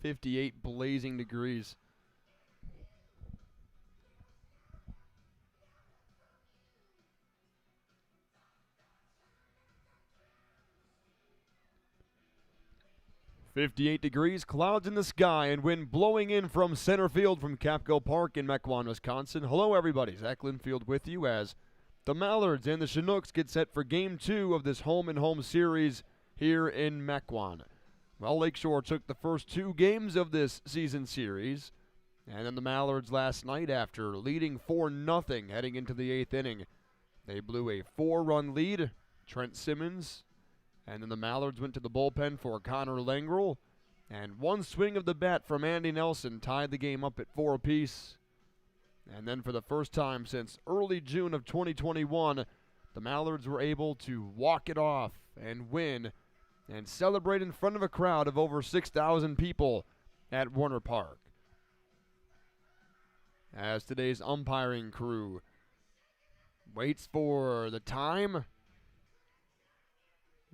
58 blazing degrees. .58 degrees, clouds in the sky, and wind blowing in from center field from Capco Park in Mequon, Wisconsin. Hello, everybody. Zach Linfield with you as the Mallards and the Chinooks get set for Game 2 of this home-and-home series here in Mequon. Well, Lakeshore took the first 2 games of this season series, and then the Mallards last night, after leading 4-0 heading into the 8th inning, they blew a 4-run lead. Trent Simmons. And then the Mallards went to the bullpen for Connor Langrel. And one swing of the bat from Andy Nelson tied the game up at 4 apiece. And then for the first time since early June of 2021, the Mallards were able to walk it off and win and celebrate in front of a crowd of over 6,000 people at Warner Park. As today's umpiring crew waits for the time,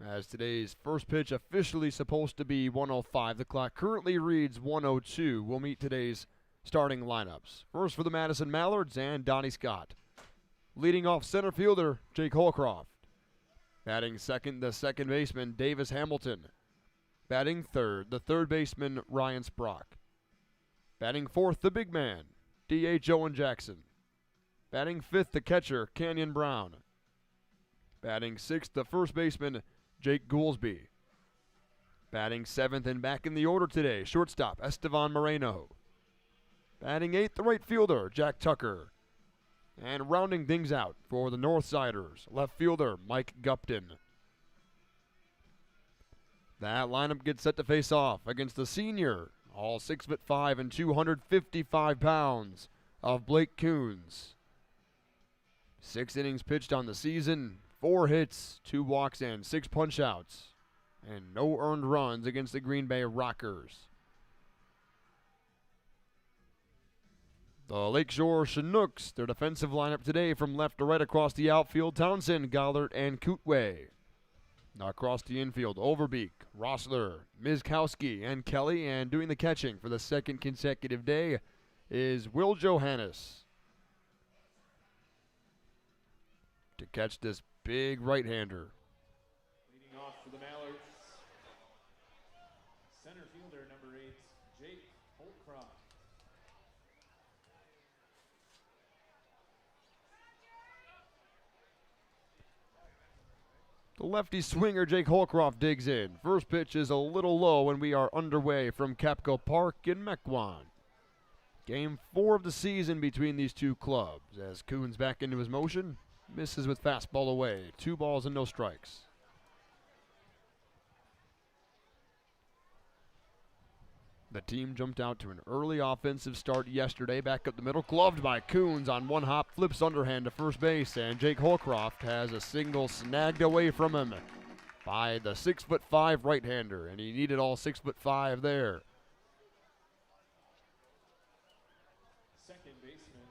as today's first pitch officially supposed to be 1:05. The clock currently reads 1:02. We'll meet today's starting lineups. First for the Madison Mallards and Donnie Scott. Leading off center fielder, Jake Holcroft. Batting second, the second baseman, Davis Hamilton. Batting third, the third baseman, Ryan Sprock. Batting fourth, the big man, D.H. Owen Jackson. Batting fifth, the catcher, Canyon Brown. Batting sixth, the first baseman, Jake Goolsby. Batting seventh and back in the order today, shortstop Estevan Moreno. Batting eighth, the right fielder, Jack Tucker. And rounding things out for the Northsiders, left fielder Mike Gupton. That lineup gets set to face off against the senior, all 6'5" and 255 pounds, of Blake Coons. 6 innings pitched on the season, 4 hits, 2 walks, and 6 punch-outs, and no earned runs against the Green Bay Rockers. The Lakeshore Chinooks, their defensive lineup today from left to right across the outfield, Townsend, Gollert, and Kootway. Across the infield, Overbeek, Rossler, Mizkowski, and Kelly, and doing the catching for the second consecutive day is Will Johannes. To catch this big right-hander. Leading off for the Mallards, center fielder number 8, Jake Holcroft. The lefty swinger, Jake Holcroft, digs in. First pitch is a little low, and we are underway from Capco Park in Mequon. Game 4 of the season between these two clubs. As Coons back into his motion, misses with fastball away. 2 balls and no strikes. The team jumped out to an early offensive start yesterday. Back up the middle, gloved by Coons on one hop, flips underhand to first base, and Jake Holcroft has a single snagged away from him by the 6'5" right-hander, and he needed all 6'5" there. Second baseman,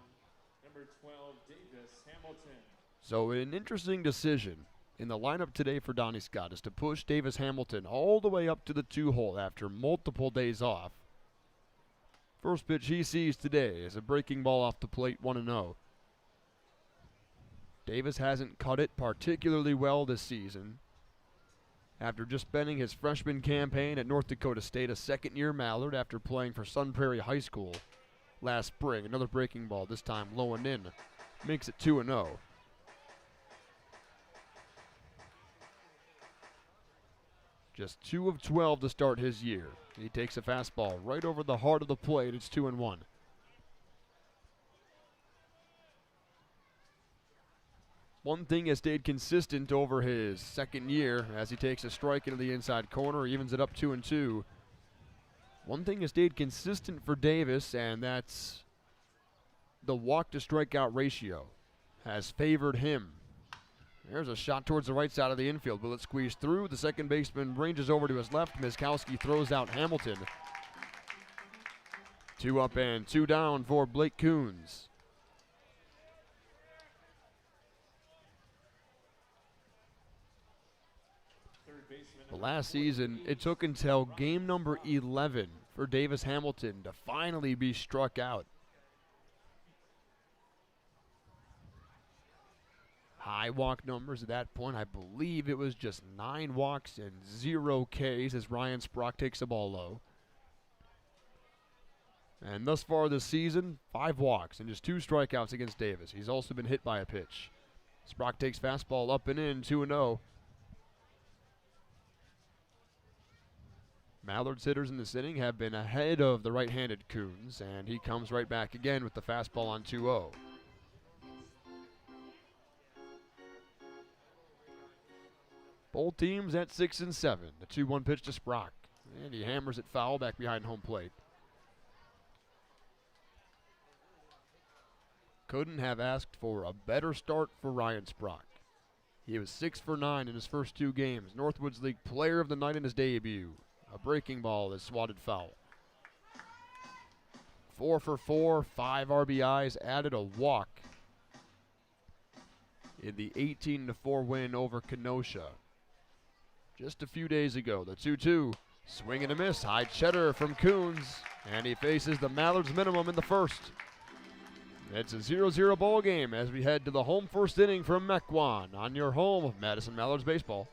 number 12, Davis Hamilton. So an interesting decision in the lineup today for Donnie Scott is to push Davis Hamilton all the way up to the 2-hole after multiple days off. First pitch he sees today is a breaking ball off the plate, 1-0. Davis hasn't cut it particularly well this season. After just spending his freshman campaign at North Dakota State, a second-year Mallard after playing for Sun Prairie High School last spring. Another breaking ball, this time low and in. Makes it 2-0. Just 2 of 12 to start his year. He takes a fastball right over the heart of the plate. It's 2-1. One thing has stayed consistent over his second year as he takes a strike into the inside corner, evens it up 2-2. One thing has stayed consistent for Davis, and that's the walk to strikeout ratio has favored him. There's a shot towards the right side of the infield. Will it squeeze through? The second baseman ranges over to his left. Mizkowski throws out Hamilton. 2 up and 2 down for Blake Coons. The last season, it took until game number 11 for Davis Hamilton to finally be struck out. High walk numbers at that point. I believe it was just 9 walks and 0 Ks as Ryan Sprock takes the ball low. And thus far this season, 5 walks and just 2 strikeouts against Davis. He's also been hit by a pitch. Sprock takes fastball up and in, 2-0. Mallards hitters in this inning have been ahead of the right-handed Coons, and he comes right back again with the fastball on 2-0. Both teams at 6 and 7. The 2-1 pitch to Sprock, and he hammers it foul back behind home plate. Couldn't have asked for a better start for Ryan Sprock. He was 6 for 9 in his first 2 games. Northwoods League Player of the Night in his debut. A breaking ball is swatted foul. 4 for 4, 5 RBIs, added a walk in the 18-4 win over Kenosha. Just a few days ago, the 2-2, swing and a miss, high cheddar from Coons, and he faces the Mallards minimum in the first. It's a 0-0 ball game as we head to the home first inning from Mequon on your home of Madison Mallards baseball.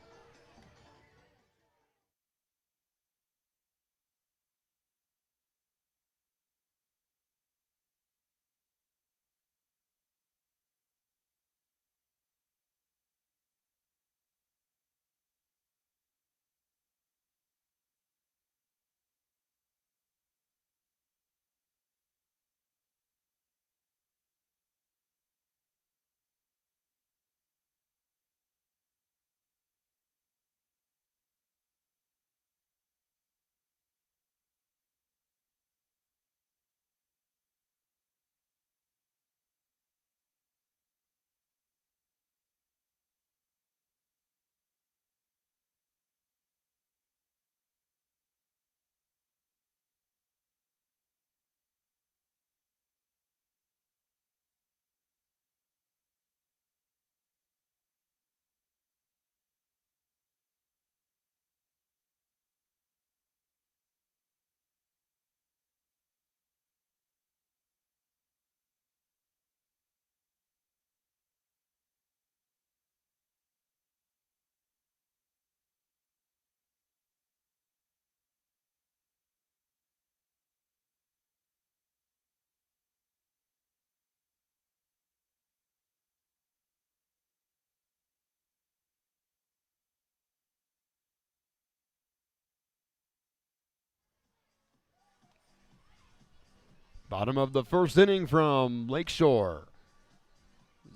Bottom of the first inning from Lakeshore.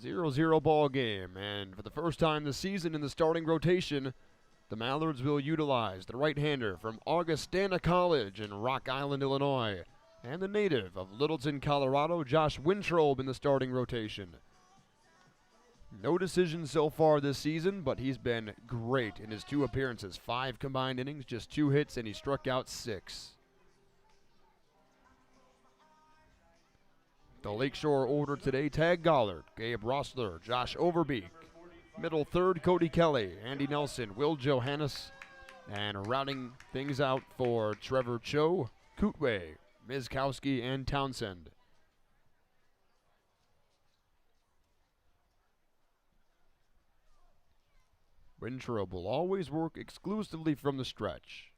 0-0 ball game, and for the first time this season in the starting rotation, the Mallards will utilize the right-hander from Augustana College in Rock Island, Illinois, and the native of Littleton, Colorado, Josh Wintrobe in the starting rotation. No decisions so far this season, but he's been great in his 2 appearances. 5 combined innings, just 2 hits, and he struck out 6. The Lakeshore order today: Tag Gollard, Gabe Rossler, Josh Overbeek. Middle third, Cody Kelly, Andy Nelson, Will Johannes. And rounding things out for Trevor Cho, Kootway, Mizkowski, and Townsend. Wintrobe will always work exclusively from the stretch.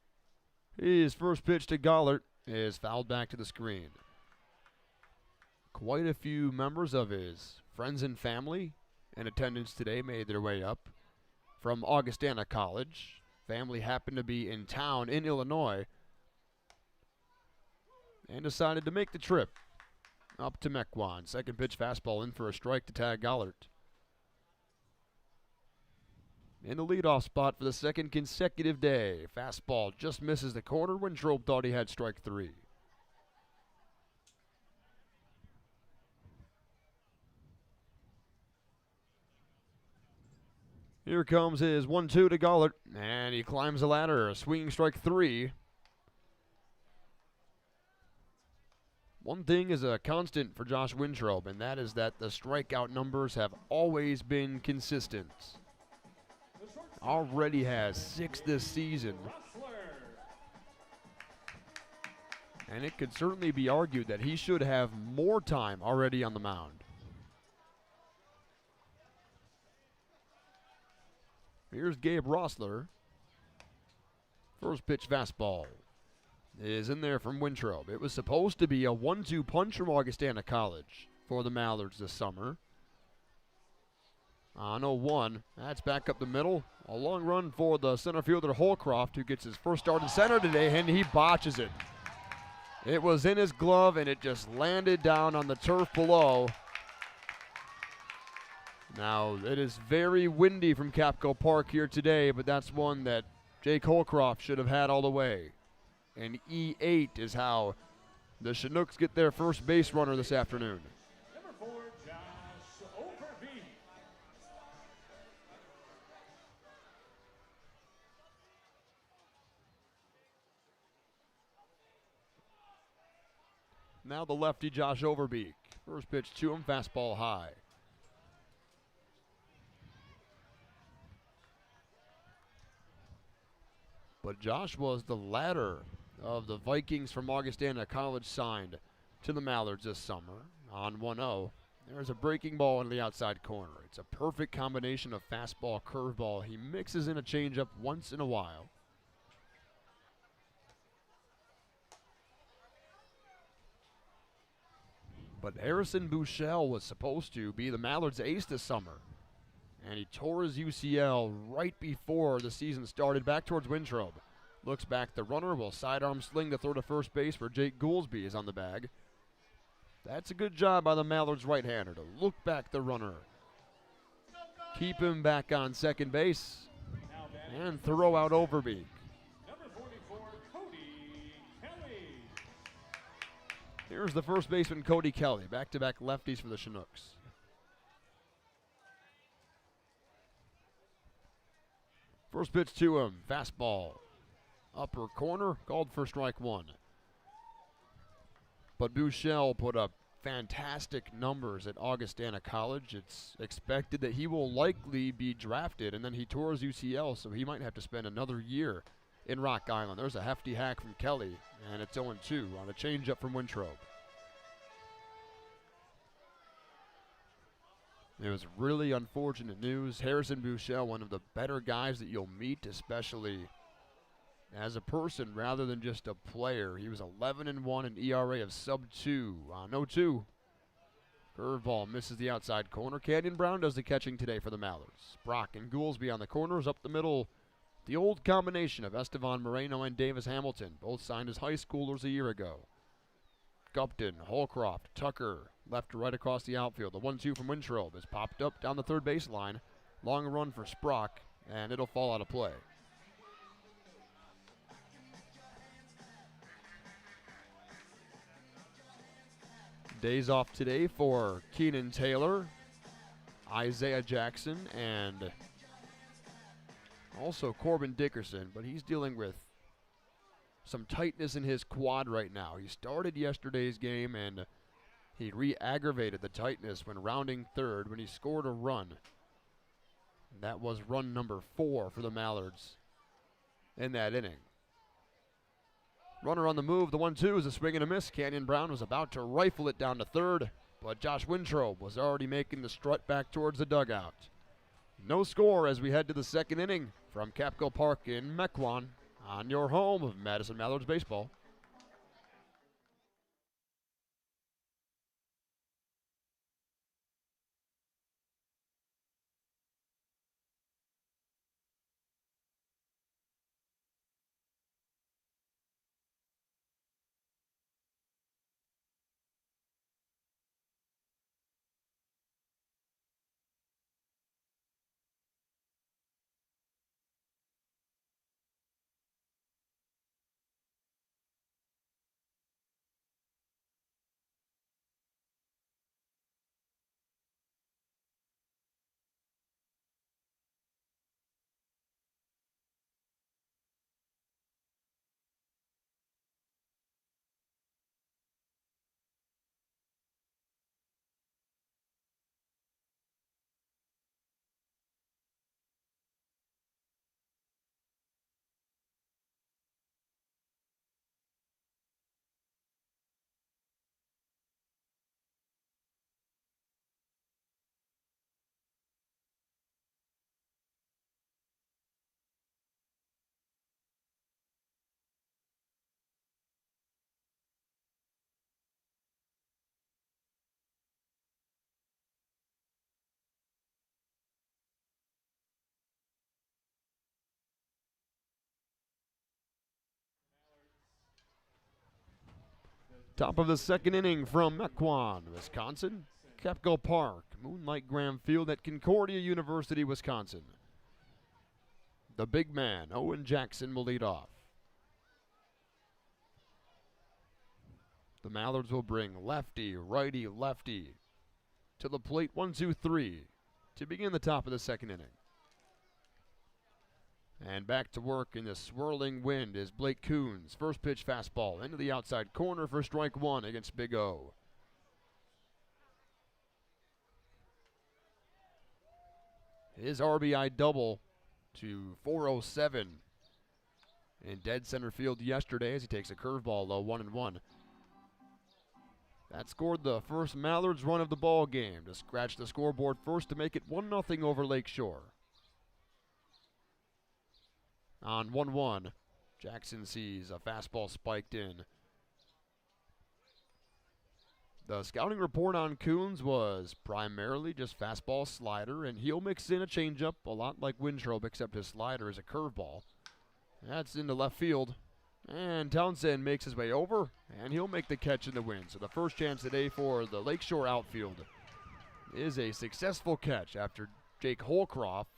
His first pitch to Gollard is fouled back to the screen. Quite a few members of his friends and family in attendance today made their way up from Augustana College. Family happened to be in town in Illinois and decided to make the trip up to Mequon. Second pitch fastball in for a strike to Tag Gollard. In the leadoff spot for the second consecutive day. Fastball just misses the corner. Wintrobe thought he had strike 3. Here comes his 1-2 to Gollard, and he climbs the ladder, a swinging strike 3. One thing is a constant for Josh Wintrobe, and that is that the strikeout numbers have always been consistent. Already has 6 this season. And it could certainly be argued that he should have more time already on the mound. Here's Gabe Rossler. First pitch fastball is in there from Wintrobe. It was supposed to be a 1-2 punch from Augustana College for the Mallards this summer. On 0-1, that's back up the middle. A long run for the center fielder Holcroft, who gets his first start in center today, and he botches it. It was in his glove, and it just landed down on the turf below. Now, it is very windy from Capco Park here today, but that's one that Jake Holcroft should have had all the way. And E8 is how the Chinooks get their first base runner this afternoon. Number 4, Josh Overby. Now the lefty Josh Overbeek. First pitch to him, fastball high. But Josh was the latter of the Vikings from Augustana College signed to the Mallards this summer on 1-0. There's a breaking ball into the outside corner. It's a perfect combination of fastball, curveball. He mixes in a changeup once in a while. But Harrison Bouchel was supposed to be the Mallards' ace this summer. And he tore his UCL right before the season started, back towards Wintrobe. Looks back, the runner will sidearm sling to throw to first base for Jake Goolsby is on the bag. That's a good job by the Mallards right-hander to look back the runner. Keep him back on second base and throw out Overbeek. Number 44, Cody Kelly. Here's the first baseman, Cody Kelly. Back-to-back lefties for the Chinooks. First pitch to him, fastball. Upper corner, called for strike one. But Bouchel put up fantastic numbers at Augustana College. It's expected that he will likely be drafted, and then he tore his UCL, so he might have to spend another year in Rock Island. There's a hefty hack from Kelly, and it's 0-2 on a changeup from Wintrobe. It was really unfortunate news. Harrison Bouchel, one of the better guys that you'll meet, especially as a person rather than just a player. He was 11-1, an ERA of sub-2 on 0-2. Curveball misses the outside corner. Canyon Brown does the catching today for the Mallards. Brock and Goolsby on the corners. Up the middle, the old combination of Estevan Moreno and Davis Hamilton, both signed as high schoolers a year ago. Gupton, Holcroft, Tucker, left to right across the outfield. The 1-2 from Wintrobe is popped up down the third baseline. Long run for Sprock, and it'll fall out of play. Days off today for Keenan Taylor, Isaiah Jackson, and also Corbin Dickerson, but he's dealing with some tightness in his quad right now. He started yesterday's game, and he re-aggravated the tightness when rounding third when he scored a run. That was run number 4 for the Mallards in that inning. Runner on the move, the 1-2 is a swing and a miss. Canyon Brown was about to rifle it down to third, but Josh Wintrobe was already making the strut back towards the dugout. No score as we head to the second inning from Capco Park in Mequon on your home of Madison Mallards baseball. Top of the second inning from Mequon, Wisconsin. Capco Park, Moonlight Graham Field at Concordia University, Wisconsin. The big man, Owen Jackson, will lead off. The Mallards will bring lefty, righty, lefty to the plate. 1, 2, 3 to begin the top of the second inning. And back to work in the swirling wind is Blake Coons. First pitch fastball into the outside corner for strike one against Big O. His RBI double to 407 in dead center field yesterday as he takes a curveball low, 1-1. That scored the first Mallards run of the ball game to scratch the scoreboard first to make it 1-0 over Lakeshore. On 1-1, Jackson sees a fastball spiked in. The scouting report on Coons was primarily just fastball, slider, and he'll mix in a changeup, a lot like Wintrobe, except his slider is a curveball. That's into left field, and Townsend makes his way over, and he'll make the catch in the win. So the first chance today for the Lakeshore outfield is a successful catch after Jake Holcroft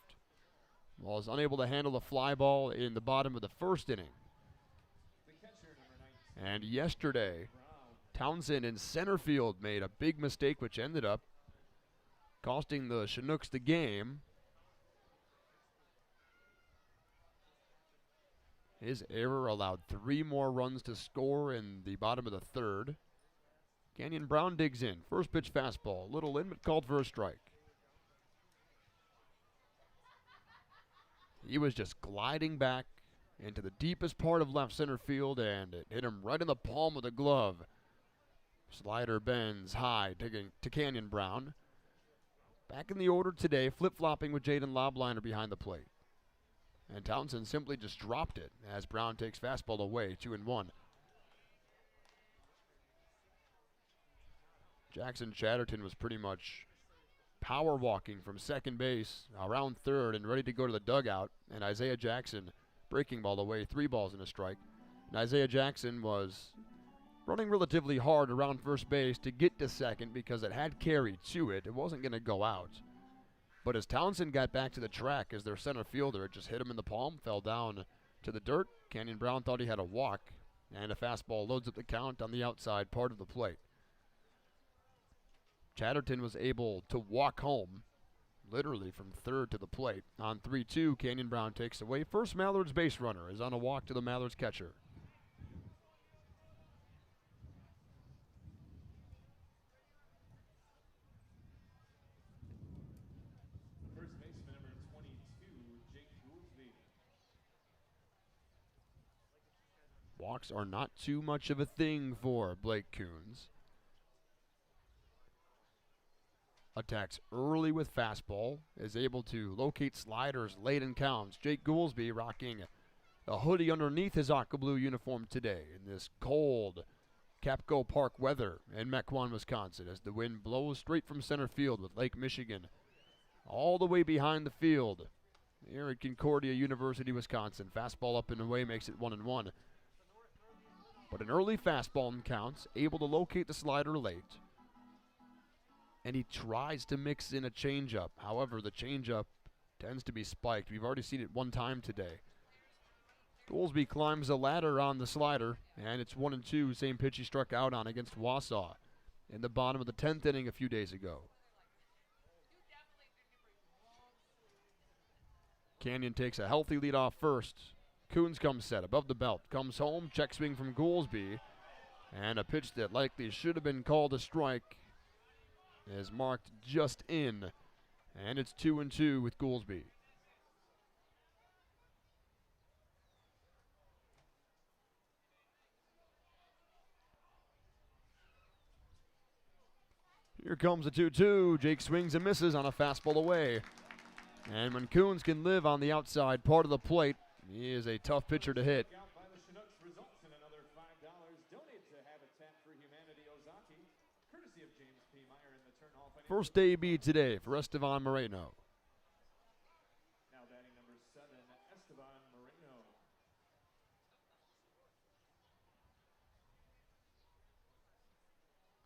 was unable to handle the fly ball in the bottom of the first inning. And yesterday, Townsend in center field made a big mistake which ended up costing the Chinooks the game. His error allowed 3 more runs to score in the bottom of the third. Canyon Brown digs in. First pitch fastball, little in but called for a strike. He was just gliding back into the deepest part of left center field, and it hit him right in the palm of the glove. Slider bends high to Canyon Brown. Back in the order today, flip-flopping with Jaden Lobliner behind the plate. And Townsend simply just dropped it as Brown takes fastball away, 2-1. Jackson Chatterton was pretty much power walking from second base around third and ready to go to the dugout, and Isaiah Jackson breaking ball away, 3 balls and a strike. And Isaiah Jackson was running relatively hard around first base to get to second because it had carry to it. It wasn't going to go out. But as Townsend got back to the track as their center fielder, it just hit him in the palm, fell down to the dirt. Canyon Brown thought he had a walk, and a fastball loads up the count on the outside part of the plate. Chatterton was able to walk home, literally from third to the plate. On 3-2, Canyon Brown takes away. First Mallards base runner is on a walk to the Mallards catcher. First baseman number 22, Jake Goolsby. Walks are not too much of a thing for Blake Coons. Attacks early with fastball, is able to locate sliders late in counts. Jake Goolsby rocking a hoodie underneath his aqua blue uniform today in this cold Capco Park weather in Mequon, Wisconsin, as the wind blows straight from center field with Lake Michigan all the way behind the field here at Concordia University, Wisconsin. Fastball up and away makes it 1-1. But an early fastball in counts, able to locate the slider late. And he tries to mix in a changeup. However, the changeup tends to be spiked. We've already seen it one time today. Goolsby climbs a ladder on the slider, and it's 1-2, same pitch he struck out on against Wausau in the bottom of the 10th inning a few days ago. Canyon takes a healthy lead off first. Coons comes set above the belt, comes home, check swing from Goolsby, and a pitch that likely should have been called a strike is marked just in, and it's 2-2 with Goolsby. Here comes the 2-2. Jake swings and misses on a fastball away. And when Coons can live on the outside part of the plate, he is a tough pitcher to hit. Out by the Chinooks results in another $5. Donate to Habitat for Humanity Ozaki, courtesy of James P. Meyer in the Turn Hall Financial. First AB today for Estevan Moreno. Now batting number 7, Esteban Moreno.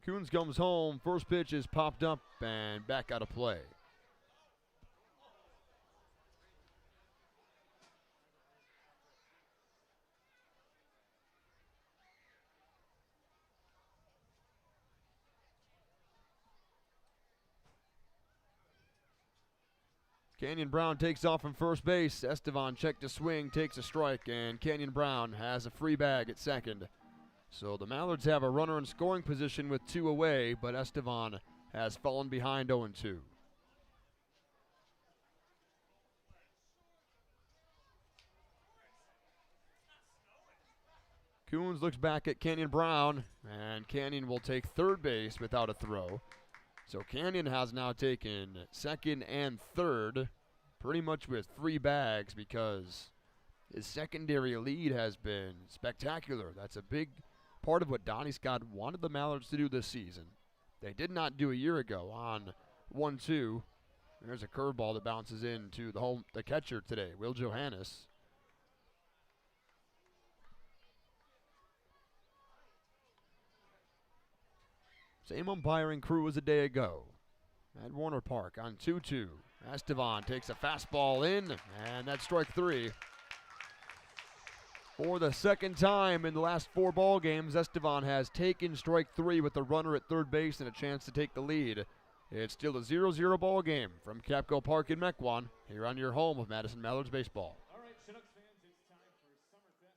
Coons comes home. First pitch is popped up and back out of play. Canyon Brown takes off from first base. Estevan checked to swing, takes a strike, and Canyon Brown has a free bag at second. So the Mallards have a runner in scoring position with 2 away, but Estevan has fallen behind 0-2. Coons looks back at Canyon Brown, and Canyon will take third base without a throw. So Canyon has now taken second and third, pretty much with 3 bags, because his secondary lead has been spectacular. That's a big part of what Donnie Scott wanted the Mallards to do this season. They did not do a year ago on 1-2. There's a curveball that bounces into the catcher today, Will Johannes. Same umpiring crew as a day ago at Warner Park on 2-2. Estevan takes a fastball in, and that's strike 3. For the second time in the last 4 ball games, Estevan has taken strike 3 with the runner at third base and a chance to take the lead. It's still a 0-0 ball game from Capco Park in Mequon, here on your home of Madison Mallards baseball. All right, Chinook fans, it's time for Summerfest.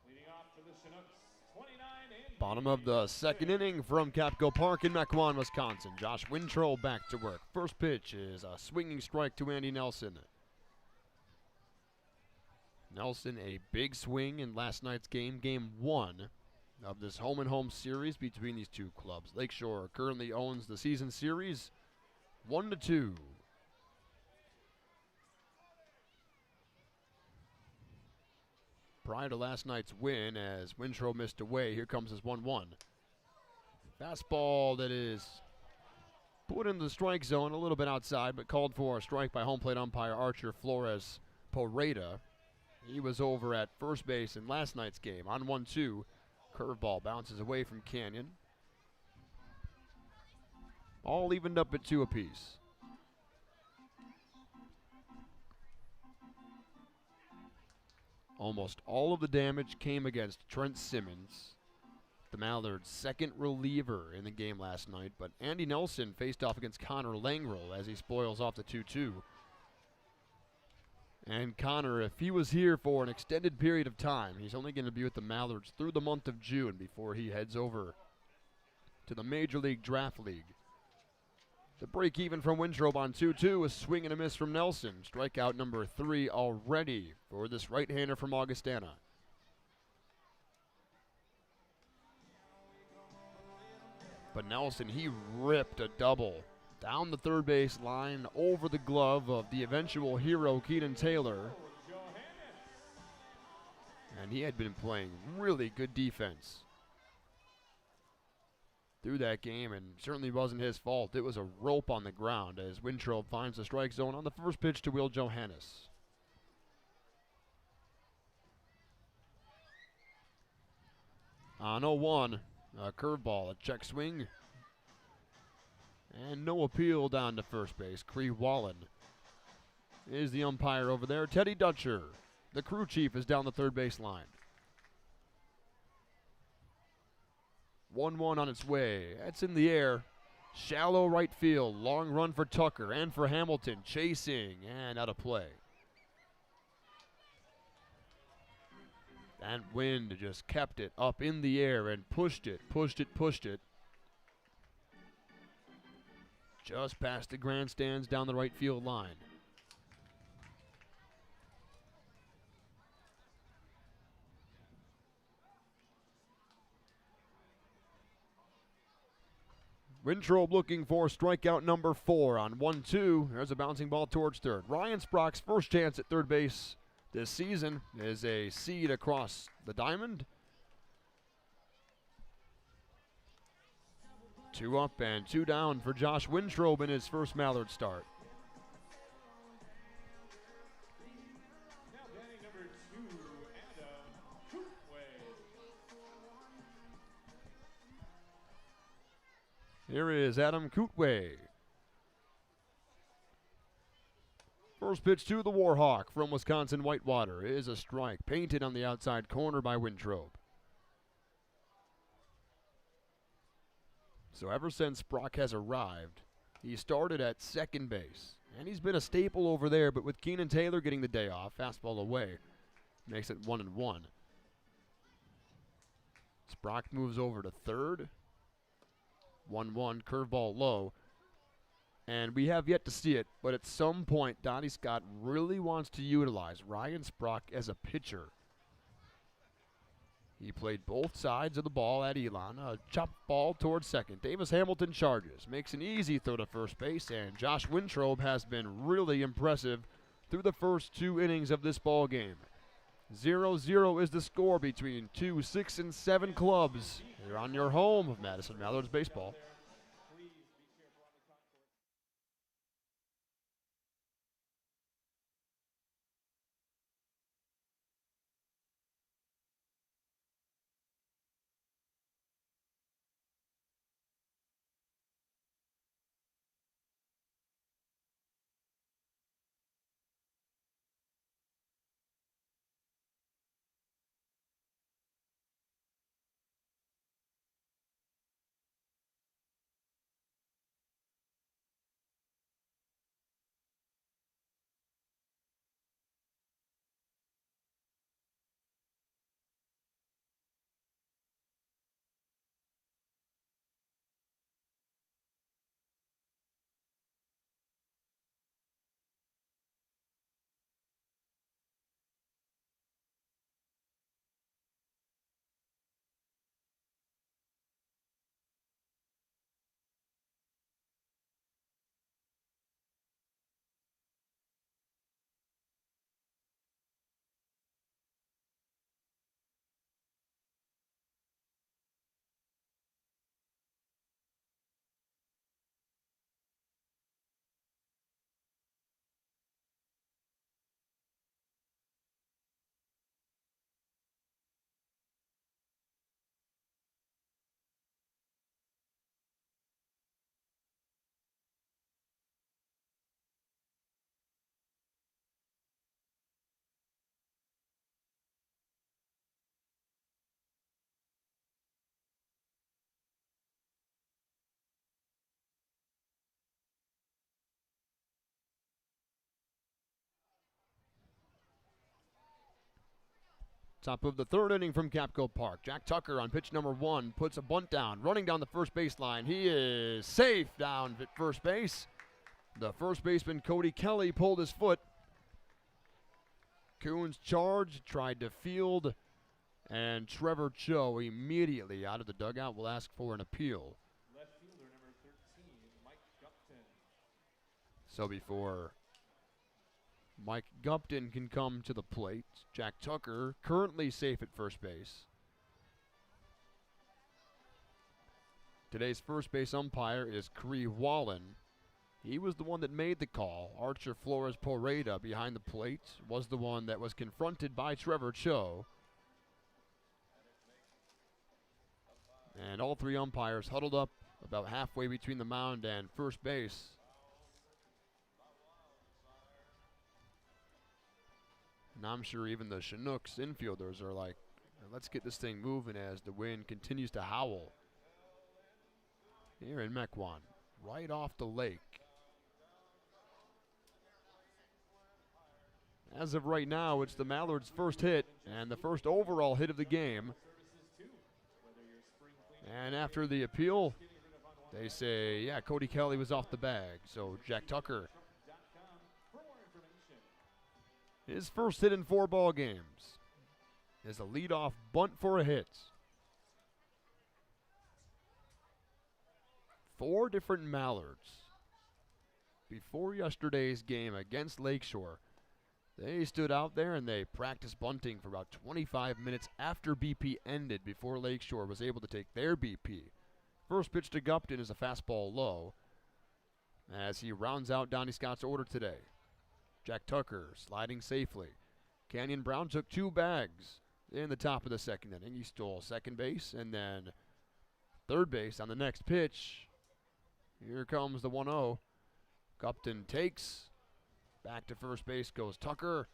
Leading off for the Chinooks, 29 and Bottom of the second inning from Capco Park in Mequon, Wisconsin. Josh Wintrow back to work. First pitch is a swinging strike to Andy Nelson. Nelson, a big swing in last night's game, game 1 of this home-and-home series between these two clubs. Lakeshore currently owns the season series 1-2. Prior to last night's win, as Wintrow missed away, here comes his 1-1. Fastball that is put into the strike zone, a little bit outside, but called for a strike by home plate umpire Archer Flores Porreta. He was over at first base in last night's game. On 1-2, curveball bounces away from Canyon. All evened up at 2 apiece. Almost all of the damage came against Trent Simmons, the Mallards' second reliever in the game last night, but Andy Nelson faced off against Connor Langrel as he spoils off the 2-2. And Connor, if he was here for an extended period of time, he's only going to be with the Mallards through the month of June before he heads over to the Major League Draft League. The break even from Wintrow on 2-2, a swing and a miss from Nelson. Strikeout number 3 already for this right-hander from Augustana. But Nelson, he ripped a double down the third base line over the glove of the eventual hero, Keenan Taylor. And he had been playing really good defense through that game, and certainly wasn't his fault. It was a rope on the ground as Wintrobe finds the strike zone on the first pitch to Will Johannes. On 0-1, a curveball, a check swing, and no appeal down to first base. Cree Wallen is the umpire over there. Teddy Dutcher, the crew chief, is down the third base line. 1-1 on its way. That's in the air. Shallow right field. Long run for Tucker and for Hamilton. Chasing and out of play. That wind just kept it up in the air and pushed it. Just past the grandstands down the right field line. Wintrobe looking for strikeout number 4 on 1-2. There's a bouncing ball towards third. Ryan Sprock's first chance at third base this season is a seed across the diamond. 2 up and 2 down for Josh Wintrobe in his first Mallard start. Now batting number 2, Adam Cootway. Here is Adam Cootway. First pitch to the Warhawk from Wisconsin Whitewater is a strike, painted on the outside corner by Wintrobe. So ever since Brock has arrived, he started at second base, and he's been a staple over there, but with Keenan Taylor getting the day off, fastball away, makes it 1-1. Sprock moves over to third. 1-1, curveball low. And we have yet to see it, but at some point, Donnie Scott really wants to utilize Ryan Sprock as a pitcher. He played both sides of the ball at Elon. A chop ball towards second. Davis Hamilton charges, makes an easy throw to first base, and Josh Wintrobe has been really impressive through the first 2 innings of this ball game. 0-0 is the score between 2 6 and 7 clubs. You're on your home of Madison Mallards baseball. Top of the third inning from Capco Park. Jack Tucker on pitch number 1 puts a bunt down, running down the first baseline. He is safe down at first base. The first baseman, Cody Kelly, pulled his foot. Coons charged, tried to field, and Trevor Cho immediately out of the dugout will ask for an appeal. So before Mike Gupton can come to the plate, Jack Tucker currently safe at first base. Today's first base umpire is Cree Wallen. He was the one that made the call. Archer Flores Porreda behind the plate was the one that was confronted by Trevor Cho. And all three umpires huddled up about halfway between the mound and first base. And I'm sure even the Chinooks infielders are like, let's get this thing moving as the wind continues to howl here in Mequon, right off the lake. As of right now, it's the Mallards' first hit and the first overall hit of the game. And after the appeal, they say, yeah, Cody Kelly was off the bag. So Jack Tucker, his first hit in 4 ball games, is a leadoff bunt for a hit. 4 different Mallards before yesterday's game against Lakeshore. They stood out there and they practiced bunting for about 25 minutes after BP ended before Lakeshore was able to take their BP. First pitch to Gupton is a fastball low as he rounds out Donnie Scott's order today. Jack Tucker sliding safely. Canyon Brown took 2 bags in the top of the second inning. He stole second base and then third base on the next pitch. Here comes the 1-0. Gupton takes. Back to first base goes Tucker.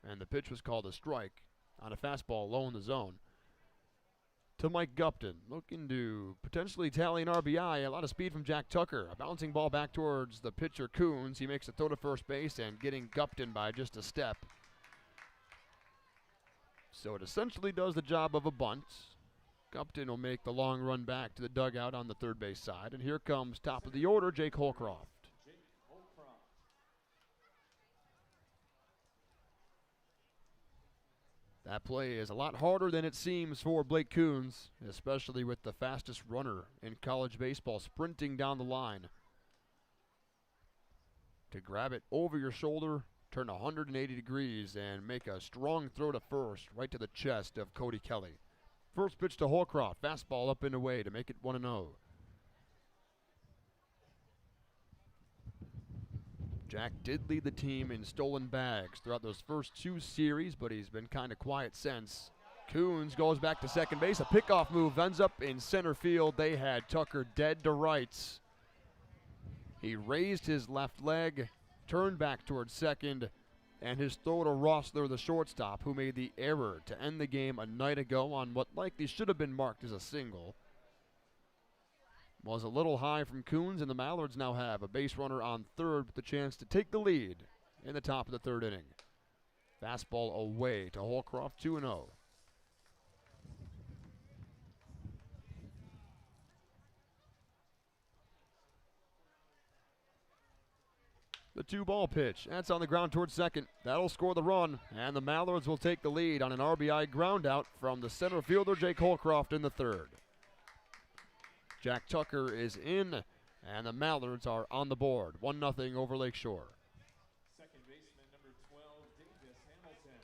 And the pitch was called a strike on a fastball low in the zone. To Mike Gupton, looking to potentially tally an RBI. A lot of speed from Jack Tucker. A bouncing ball back towards the pitcher Coons. He makes a throw to first base and getting Gupton by just a step. So it essentially does the job of a bunt. Gupton will make the long run back to the dugout on the third base side. And here comes top of the order, Jake Holcroft. That play is a lot harder than it seems for Blake Coons, especially with the fastest runner in college baseball sprinting down the line. To grab it over your shoulder, turn 180 degrees, and make a strong throw to first, right to the chest of Cody Kelly. First pitch to Holcroft, fastball up and away to make it 1-0. Jack did lead the team in stolen bags throughout those first 2 series, but he's been kind of quiet since. Coons goes back to second base. A pickoff move ends up in center field. They had Tucker dead to rights. He raised his left leg, turned back towards second, and his throw to Rossler, the shortstop, who made the error to end the game a night ago on what likely should have been marked as a single, was a little high from Coons, and the Mallards now have a base runner on third with the chance to take the lead in the top of the third inning. Fastball away to Holcroft, 2-0. The 2-ball pitch. That's on the ground towards second. That'll score the run, and the Mallards will take the lead on an RBI ground out from the center fielder, Jake Holcroft, in the third. Jack Tucker is in, and the Mallards are on the board. 1-0 over Lakeshore. Second baseman number 12, Davis Hamilton.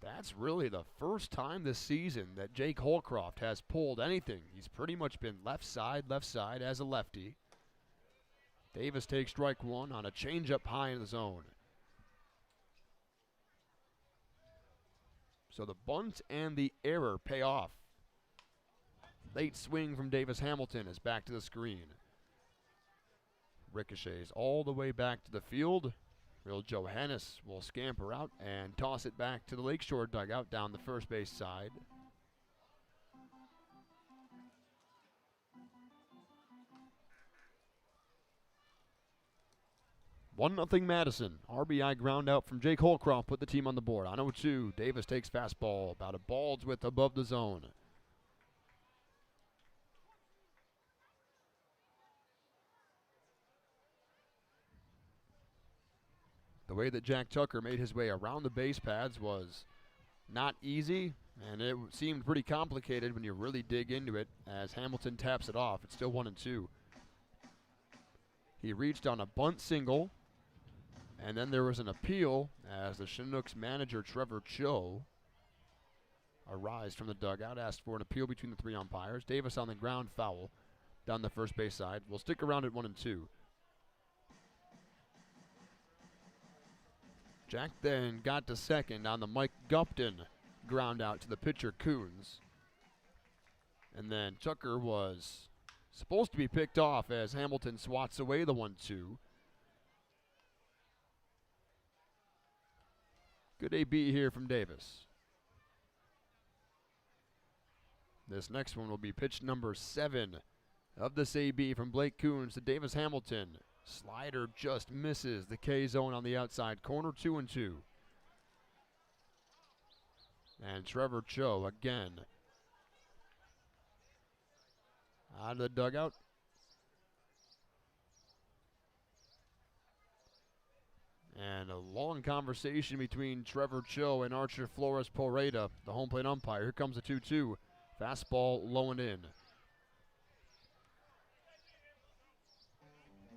That's really the first time this season that Jake Holcroft has pulled anything. He's pretty much been left side as a lefty. Davis takes strike 1 on a changeup high in the zone. So the bunt and the error pay off. Late swing from Davis Hamilton is back to the screen. Ricochets all the way back to the field. Real Johannes will scamper out and toss it back to the Lakeshore dugout down the first base side. One nothing Madison. RBI ground out from Jake Holcroft put the team on the board. On 0-2, Davis takes fastball about a ball's width above the zone. The way that Jack Tucker made his way around the base pads was not easy, and it seemed pretty complicated when you really dig into it. As Hamilton taps it off, it's still 1-2. He reached on a bunt single, and then there was an appeal as the Chinooks manager, Trevor Cho, arrived from the dugout, asked for an appeal between the three umpires. Davis on the ground, foul down the first base side. We'll stick around at 1-2. Jack then got to second on the Mike Gupton ground out to the pitcher, Coons. And then Tucker was supposed to be picked off as Hamilton swats away the 1-2. Good AB here from Davis. This next one will be pitch number 7 of this AB from Blake Coons to Davis Hamilton. Slider just misses the K zone on the outside corner, 2-2. And Trevor Cho again out of the dugout. And a long conversation between Trevor Cho and Archer Flores Porreta, the home plate umpire. Here comes the 2-2. Fastball low and in.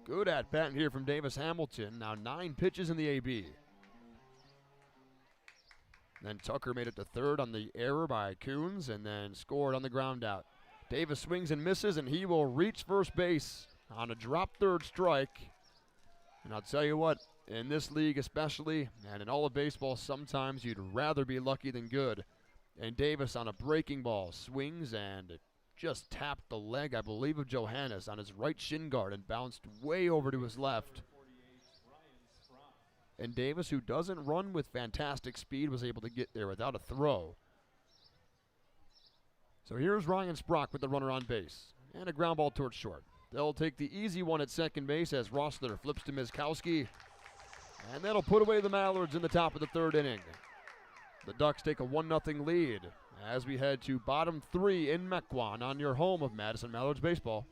Good at bat here from Davis Hamilton. Now 9 pitches in the AB. Then Tucker made it to third on the error by Coons and then scored on the ground out. Davis swings and misses, and he will reach first base on a drop third strike. And I'll tell you what, in this league especially, and in all of baseball, sometimes you'd rather be lucky than good. And Davis on a breaking ball swings and just tapped the leg, I believe, of Johannes on his right shin guard and bounced way over to his left. And Davis, who doesn't run with fantastic speed, was able to get there without a throw. So here's Ryan Sprock with the runner on base and a ground ball towards short. They'll take the easy one at second base as Rossler flips to Miskowski. And that'll put away the Mallards in the top of the third inning. The Ducks take a 1-0 lead as we head to bottom 3 in Mequon on your home of Madison Mallards baseball.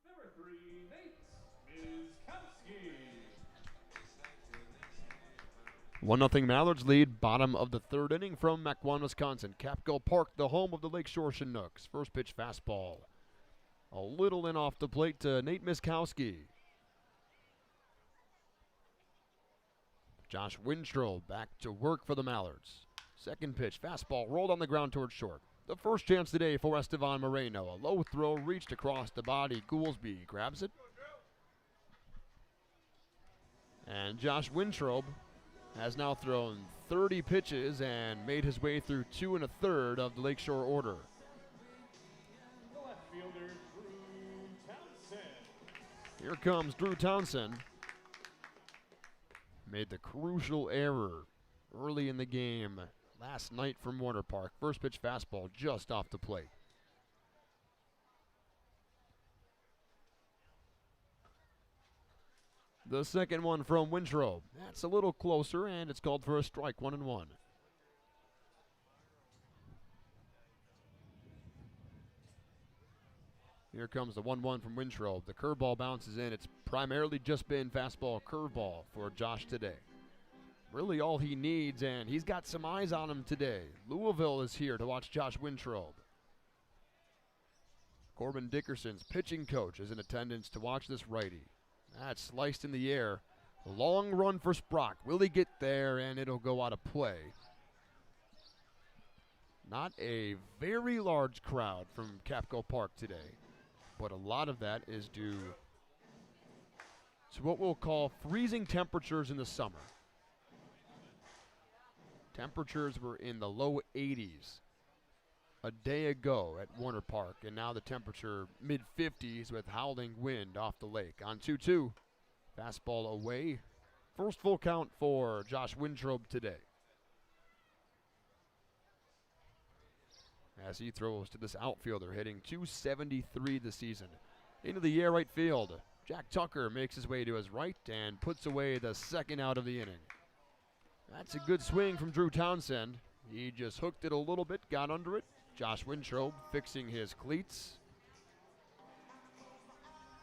Number 3, Nate Miskowski. 1-0 Mallards lead, bottom of the third inning from Mequon, Wisconsin. Capco Park, the home of the Lakeshore Chinooks. First pitch fastball. A little in off the plate to Nate Miskowski. Josh Wintrow back to work for the Mallards. Second pitch, fastball rolled on the ground towards short. The first chance today for Estevan Moreno. A low throw reached across the body. Goolsby grabs it. And Josh Wintrow has now thrown 30 pitches and made his way through 2 1/3 of the Lakeshore order. The left fielder, Drew Townsend. Here comes Drew Townsend. Made the crucial error early in the game last night from Warner Park. First pitch fastball just off the plate. The second one from Wintrow. That's a little closer, and it's called for a strike, 1-1. Here comes the 1-1 from Wintrow. The curveball bounces in. It's primarily just been fastball curveball for Josh today. Really all he needs, and he's got some eyes on him today. Louisville is here to watch Josh Wintrow. Corbin Dickerson's pitching coach is in attendance to watch this righty. That's sliced in the air. Long run for Sprock. Will he get there, and it'll go out of play? Not a very large crowd from Capco Park today, but a lot of that is due to what we'll call freezing temperatures in the summer. Temperatures were in the low 80s a day ago at Warner Park, and now the temperature mid-50s with howling wind off the lake. On 2-2, fastball away. First full count for Josh Wintrow today, as he throws to this outfielder hitting .273 this season. Into the air right field. Jack Tucker makes his way to his right and puts away the second out of the inning. That's a good swing from Drew Townsend. He just hooked it a little bit, got under it. Josh Wintrow fixing his cleats.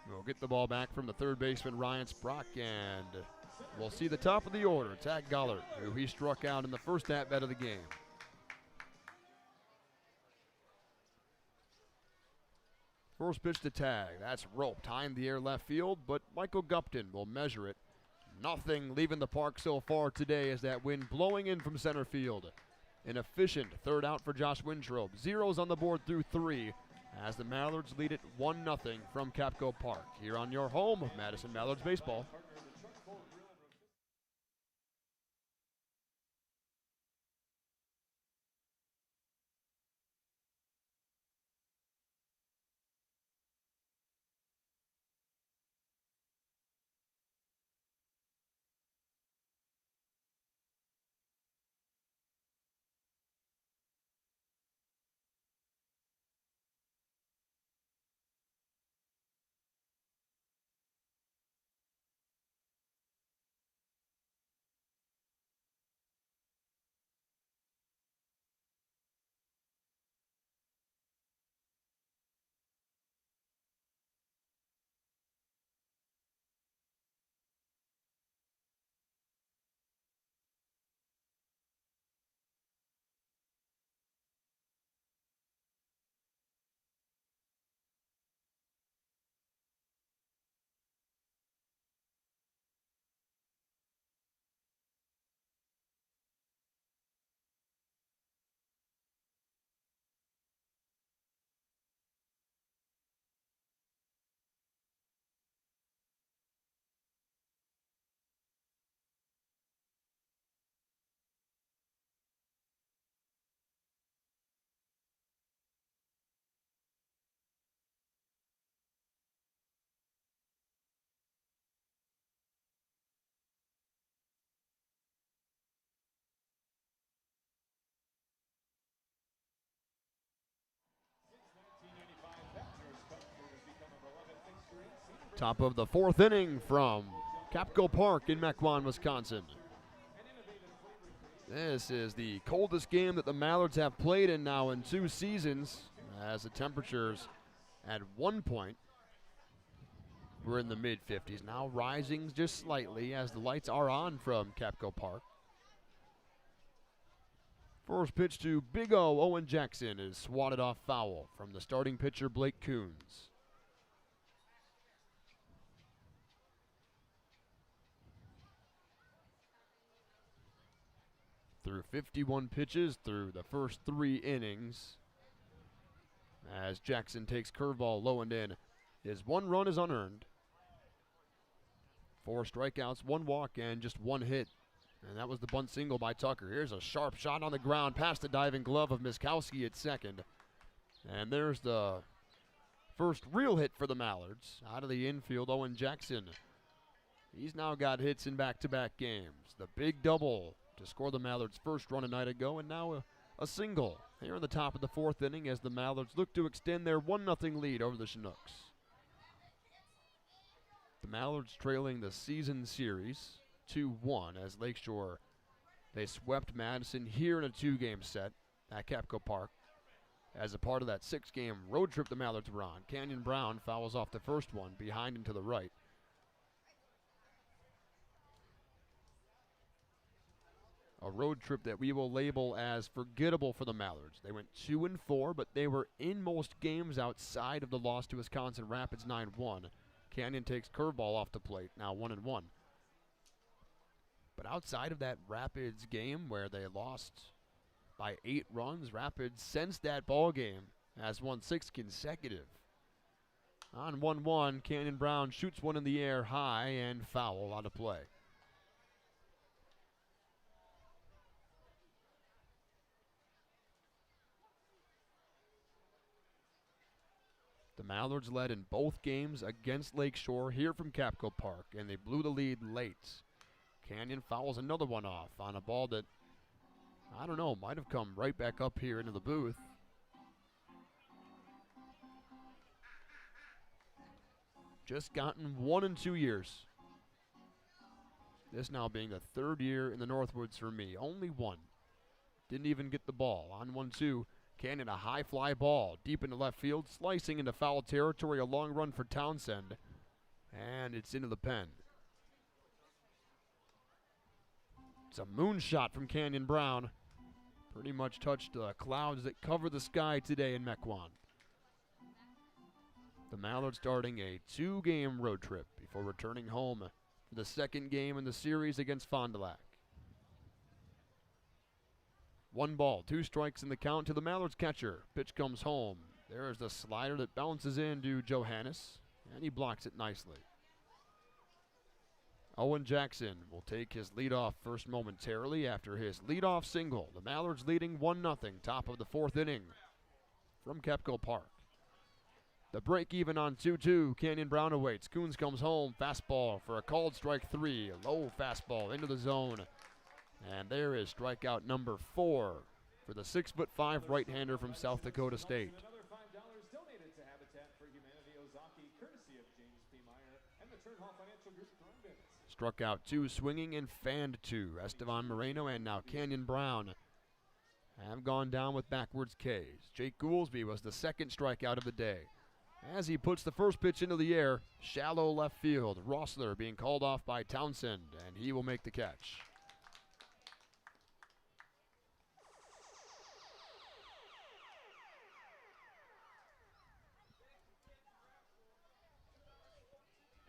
We'll get the ball back from the third baseman Ryan Sprock, and we'll see the top of the order. Tag Gollard, who he struck out in the first at-bat of the game. First pitch to Tag. That's roped high in the air left field, but Michael Gupton will measure it. Nothing leaving the park so far today as that wind blowing in from center field. An efficient third out for Josh Wintrow. Zeros on the board through 3 as the Mallards lead it 1-0 from Capco Park. Here on your home of Madison Mallards Baseball. Top of the fourth inning from Capco Park in Mequon, Wisconsin. This is the coldest game that the Mallards have played in now in 2 seasons, as the temperatures at one point were in the mid-50s, now rising just slightly as the lights are on from Capco Park. First pitch to Big O. Owen Jackson is swatted off foul from the starting pitcher Blake Coons. Through 51 pitches through the first 3 innings, as Jackson takes curveball low and in. His 1 run is unearned. 4 strikeouts, 1 walk, and just 1 hit. And that was the bunt single by Tucker. Here's a sharp shot on the ground past the diving glove of Miskowski at second. And there's the first real hit for the Mallards. Out of the infield, Owen Jackson. He's now got hits in back-to-back games. The big double to score the Mallards' first run a night ago, and now a single here in the top of the 4th inning as the Mallards look to extend their 1-0 lead over the Chinooks. The Mallards trailing the season series 2-1 as Lakeshore, they swept Madison here in a 2-game set at Capco Park. As a part of that 6-game road trip the Mallards were on, Canyon Brown fouls off the first one behind and to the right. A road trip that we will label as forgettable for the Mallards. They went 2-4, but they were in most games outside of the loss to Wisconsin Rapids 9-1. Canyon takes curveball off the plate, now 1-1. But outside of that Rapids game where they lost by 8 runs, Rapids since that ball game has won 6 consecutive. On 1-1, Canyon Brown shoots one in the air high and foul out of play. The Mallards led in both games against Lakeshore here from Capco Park, and they blew the lead late. Canyon fouls another one off on a ball that, I don't know, might have come right back up here into the booth. Just gotten 1 in 2 years. This now being the 3rd year in the Northwoods for me. Only 1. Didn't even get the ball. On 1-2, Canyon a high fly ball deep into left field, slicing into foul territory, a long run for Townsend, and it's into the pen. It's a moonshot from Canyon Brown. Pretty much touched the clouds that cover the sky today in Mequon. The Mallards starting a 2-game road trip before returning home for the 2nd game in the series against Fond du Lac. 1 ball, 2 strikes in the count to the Mallards catcher. Pitch comes home. There's the slider that bounces into Johannes, and he blocks it nicely. Owen Jackson will take his leadoff first momentarily after his leadoff single. The Mallards leading 1-0, top of the 4th inning from Capco Park. The break even on 2-2. Canyon Brown awaits. Coons comes home. Fastball for a called strike 3. A low fastball into the zone. And there is strikeout number 4 for the 6'5" right-hander from South Dakota State. Another $5 donated to Habitat for Humanity Ozaki, courtesy of James P. Meyer and the Turnhall Financial Group Condits. Struck out 2, swinging and fanned 2. Estevan Moreno and now Canyon Brown have gone down with backwards Ks. Jake Goolsby was the 2nd strikeout of the day. As he puts the first pitch into the air, shallow left field. Rossler being called off by Townsend, and he will make the catch.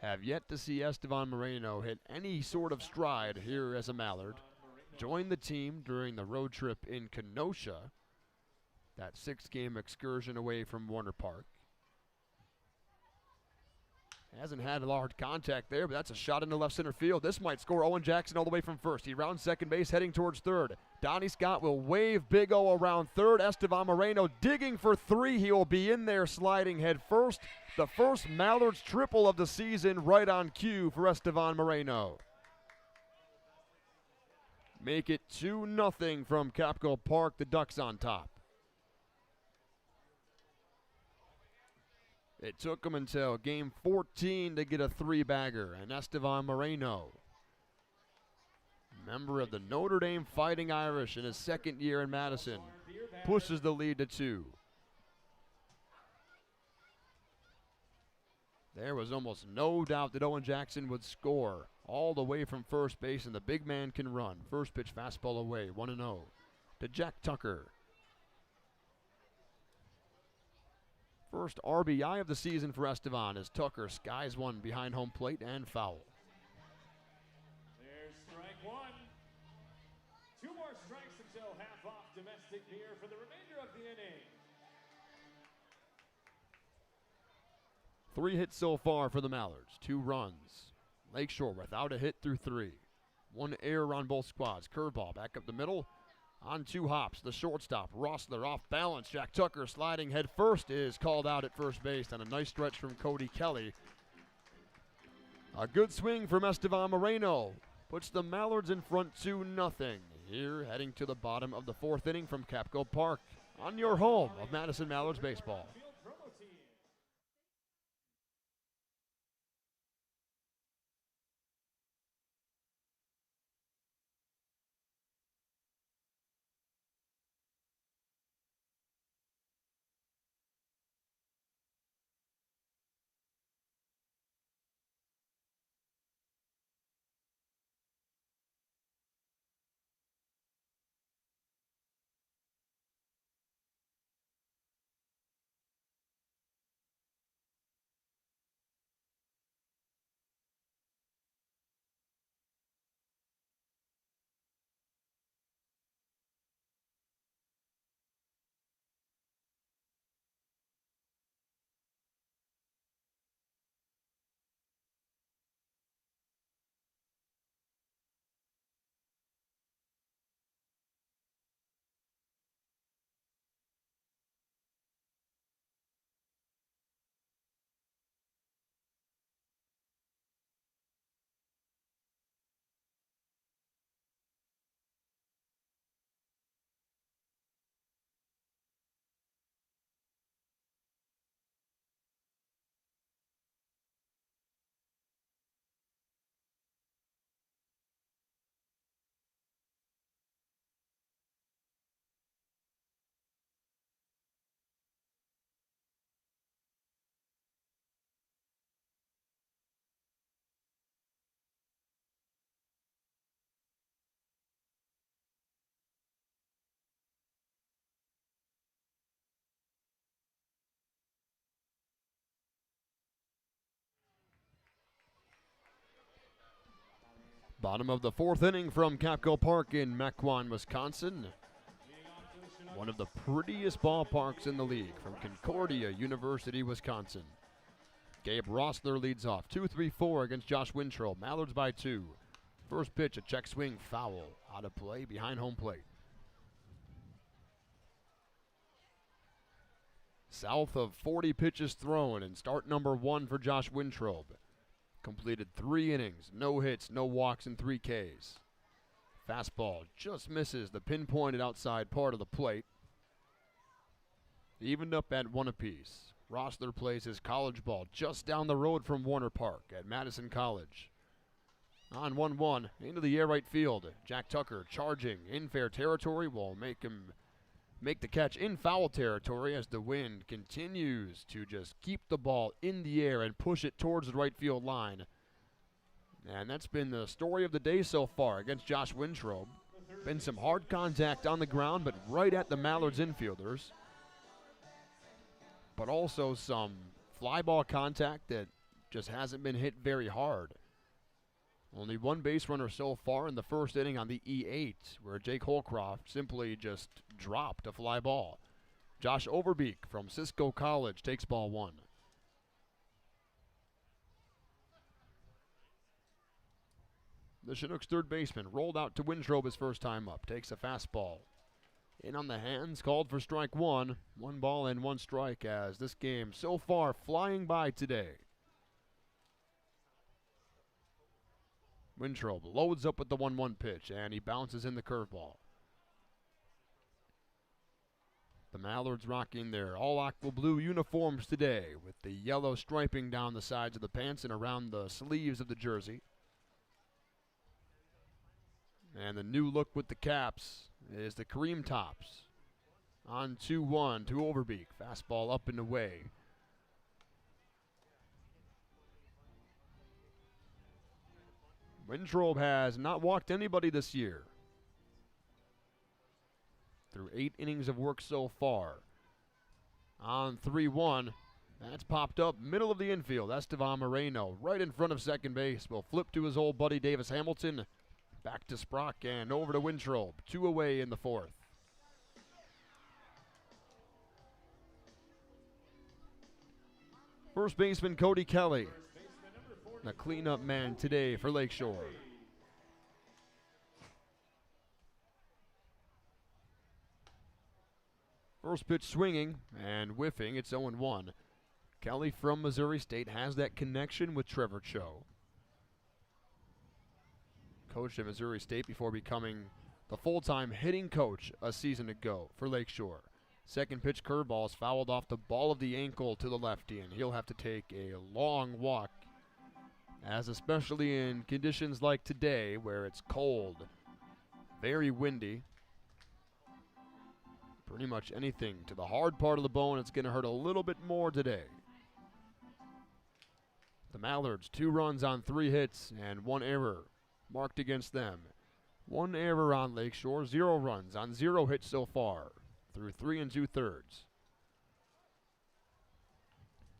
Have yet to see Estevan Moreno hit any sort of stride here as a Mallard. Joined the team during the road trip in Kenosha, that 6-game excursion away from Warner Park. Hasn't had a large contact there, but that's a shot into left center field. This might score Owen Jackson all the way from first. He rounds second base, heading towards third. Donnie Scott will wave Big O around third. Estevan Moreno digging for 3. He will be in there sliding head first. The first Mallards triple of the season right on cue for Estevan Moreno. Make it 2-0 from Capco Park. The Ducks on top. It took him until game 14 to get a 3-bagger, and Estevan Moreno, member of the Notre Dame Fighting Irish in his 2nd year in Madison, pushes the lead to 2. There was almost no doubt that Owen Jackson would score all the way from first base, and the big man can run. First pitch fastball away, 1-0 to Jack Tucker. First RBI of the season for Estevan as Tucker skies one behind home plate and foul. There's strike 1. 2 more strikes until half off domestic beer for the remainder of the inning. 3 hits so far for the Mallards, 2 runs. Lakeshore without a hit through 3. 1 error on both squads. Curveball back up the middle. On 2 hops, the shortstop, Rossler off balance. Jack Tucker sliding head first is called out at first base on a nice stretch from Cody Kelly. A good swing from Estevan Moreno puts the Mallards in front 2-0. Here heading to the bottom of the 4th inning from Capco Park on your home of Madison Mallards baseball. Bottom of the fourth inning from Capco Park in Mequon, Wisconsin. One of the prettiest ballparks in the league from Concordia University, Wisconsin. Gabe Rossler leads off 2-3-4 against Josh Wintrow. Mallards by 2. First pitch, a check swing, foul. Out of play behind home plate. South of 40 pitches thrown in start number 1 for Josh Wintrow. Completed 3 innings, no hits, no walks, and 3 Ks. Fastball just misses the pinpointed outside part of the plate. Evened up at 1 apiece. Rossler plays his college ball just down the road from Warner Park at Madison College. On 1-1, into the air right field. Jack Tucker charging in fair territory will make the catch in foul territory as the wind continues to just keep the ball in the air and push it towards the right field line. And that's been the story of the day so far against Josh Wintrow. Been some hard contact on the ground, but right at the Mallards infielders. But also some fly ball contact that just hasn't been hit very hard. Only 1 base runner so far in the first inning on the E8, where Jake Holcroft simply just dropped a fly ball. Josh Overbeek from Cisco College takes ball 1. The Chinooks third baseman rolled out to Wintrow his first time up. Takes a fastball. In on the hands, called for strike 1. 1 ball and 1 strike as this game so far flying by today. Wintrow loads up with the 1-1 pitch, and he bounces in the curveball. The Mallards rocking their all aqua blue uniforms today with the yellow striping down the sides of the pants and around the sleeves of the jersey. And the new look with the caps is the cream tops. On 2-1 to Overbeek. Fastball up and away. Wintrow has not walked anybody this year. Through 8 innings of work so far. On 3-1, that's popped up middle of the infield. Estevan Moreno right in front of second base. Will flip to his old buddy Davis Hamilton. Back to Sprock and over to Wintrow. 2 away in the 4th. First baseman Cody Kelly, the cleanup man today for Lakeshore. First pitch swinging and whiffing. It's 0-1. Kelly from Missouri State has that connection with Trevor Cho. Coached at Missouri State before becoming the full-time hitting coach a season ago for Lakeshore. Second pitch curveball is fouled off the ball of the ankle to the lefty, and he'll have to take a long walk, as especially in conditions like today where it's cold, very windy. Pretty much anything to the hard part of the bone, it's going to hurt a little bit more today. The Mallards, 2 runs on 3 hits and 1 error marked against them. 1 error on Lakeshore, 0 runs on 0 hits so far through 3 2/3.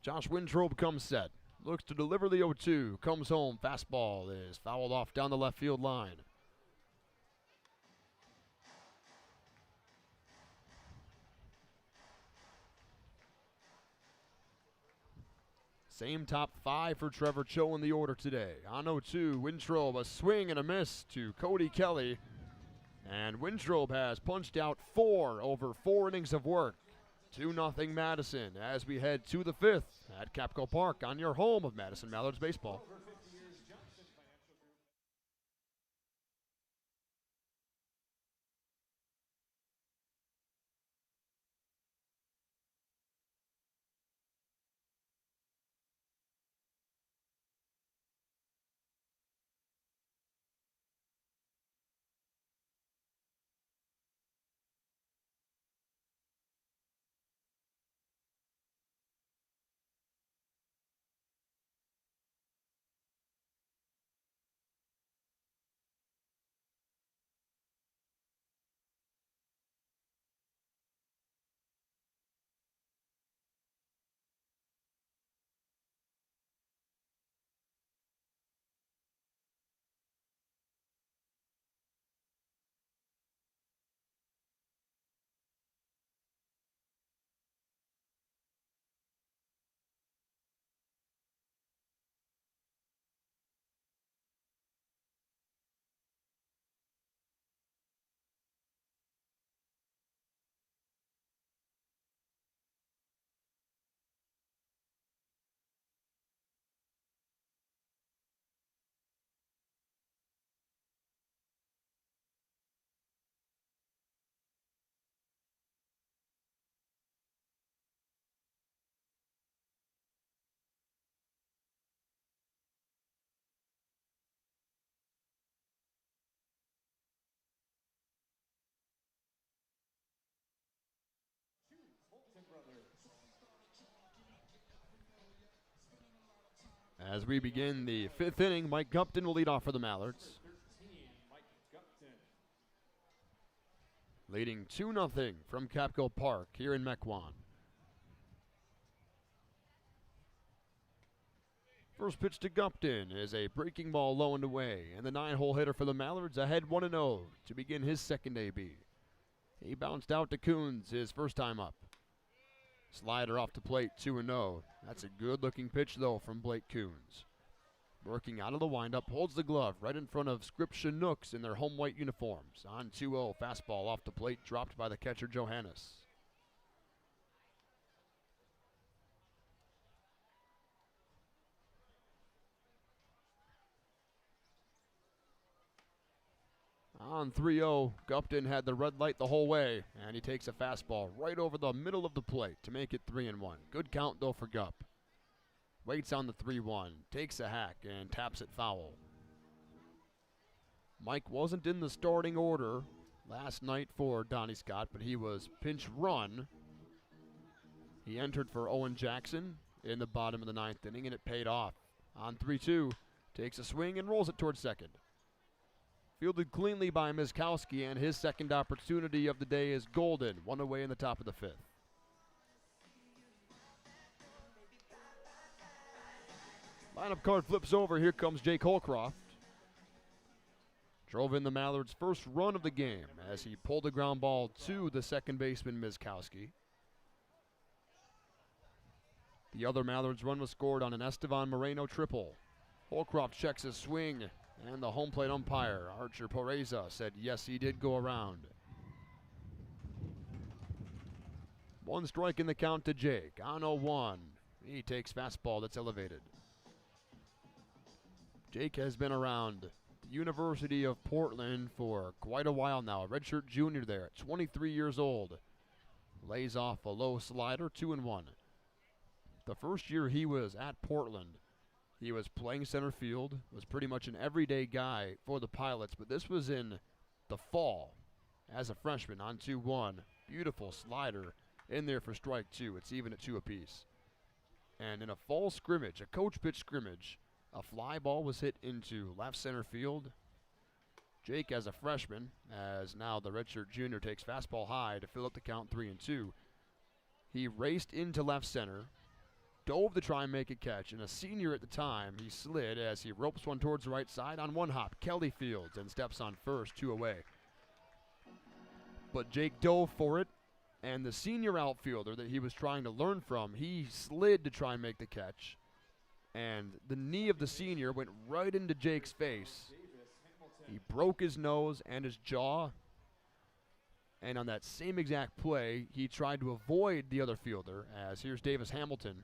Josh Wintrow comes set. Looks to deliver the 0-2. Comes home. Fastball is fouled off down the left field line. Same top 5 for Trevor Cho in the order today. On 0-2, Wintrow, a swing and a miss to Cody Kelly. And Wintrow has punched out 4 over 4 innings of work. 2-0 Madison as we head to the 5th at Capco Park on your home of Madison Mallards baseball. As we begin the 5th inning, Mike Gupton will lead off for the Mallards. 13, Mike Gupton. Leading 2-0 from Capco Park here in Mequon. First pitch to Gupton is a breaking ball low and away, and the 9-hole hitter for the Mallards ahead 1-0 to begin his second AB. He bounced out to Coons his first time up. Slider off the plate, 2-0. That's a good-looking pitch, though, from Blake Coons. Working out of the windup, holds the glove right in front of Scripps Chinooks in their home white uniforms. On 2-0, fastball off the plate, dropped by the catcher, Johannes. On 3-0, Gupton had the red light the whole way, and he takes a fastball right over the middle of the plate to make it 3-1. Good count, though, for Gup. Waits on the 3-1, takes a hack, and taps it foul. Mike wasn't in the starting order last night for Donnie Scott, but he was pinch run. He entered for Owen Jackson in the bottom of the 9th inning, and it paid off. On 3-2, takes a swing and rolls it towards second. Fielded cleanly by Miskowski, and his second opportunity of the day is golden. 1 away in the top of the 5th. Lineup card flips over. Here comes Jake Holcroft. Drove in the Mallards' first run of the game as he pulled a ground ball to the second baseman, Miskowski. The other Mallards run was scored on an Estevan Moreno triple. Holcroft checks his swing, and the home plate umpire, Archer Poreza, said yes, he did go around. 1 strike in the count to Jake. On 0-1, he takes fastball that's elevated. Jake has been around the University of Portland for quite a while now. A redshirt junior there at 23 years old. Lays off a low slider, 2-1. The first year he was at Portland, he was playing center field, was pretty much an everyday guy for the Pilots, but this was in the fall as a freshman on 2-1. Beautiful slider in there for strike 2. It's even at 2 apiece. And in a fall scrimmage, a coach pitch scrimmage, a fly ball was hit into left center field. Jake, as a freshman, as now the redshirt junior, takes fastball high to fill up the count 3-2. He raced into left center, dove to try and make a catch, and a senior at the time, he slid as he ropes one towards the right side on 1 hop. Kelly fields and steps on first, 2 away. But Jake dove for it, and the senior outfielder that he was trying to learn from, he slid to try and make the catch. And the knee of the senior went right into Jake's face. He broke his nose and his jaw. And on that same exact play, he tried to avoid the other fielder, as here's Davis Hamilton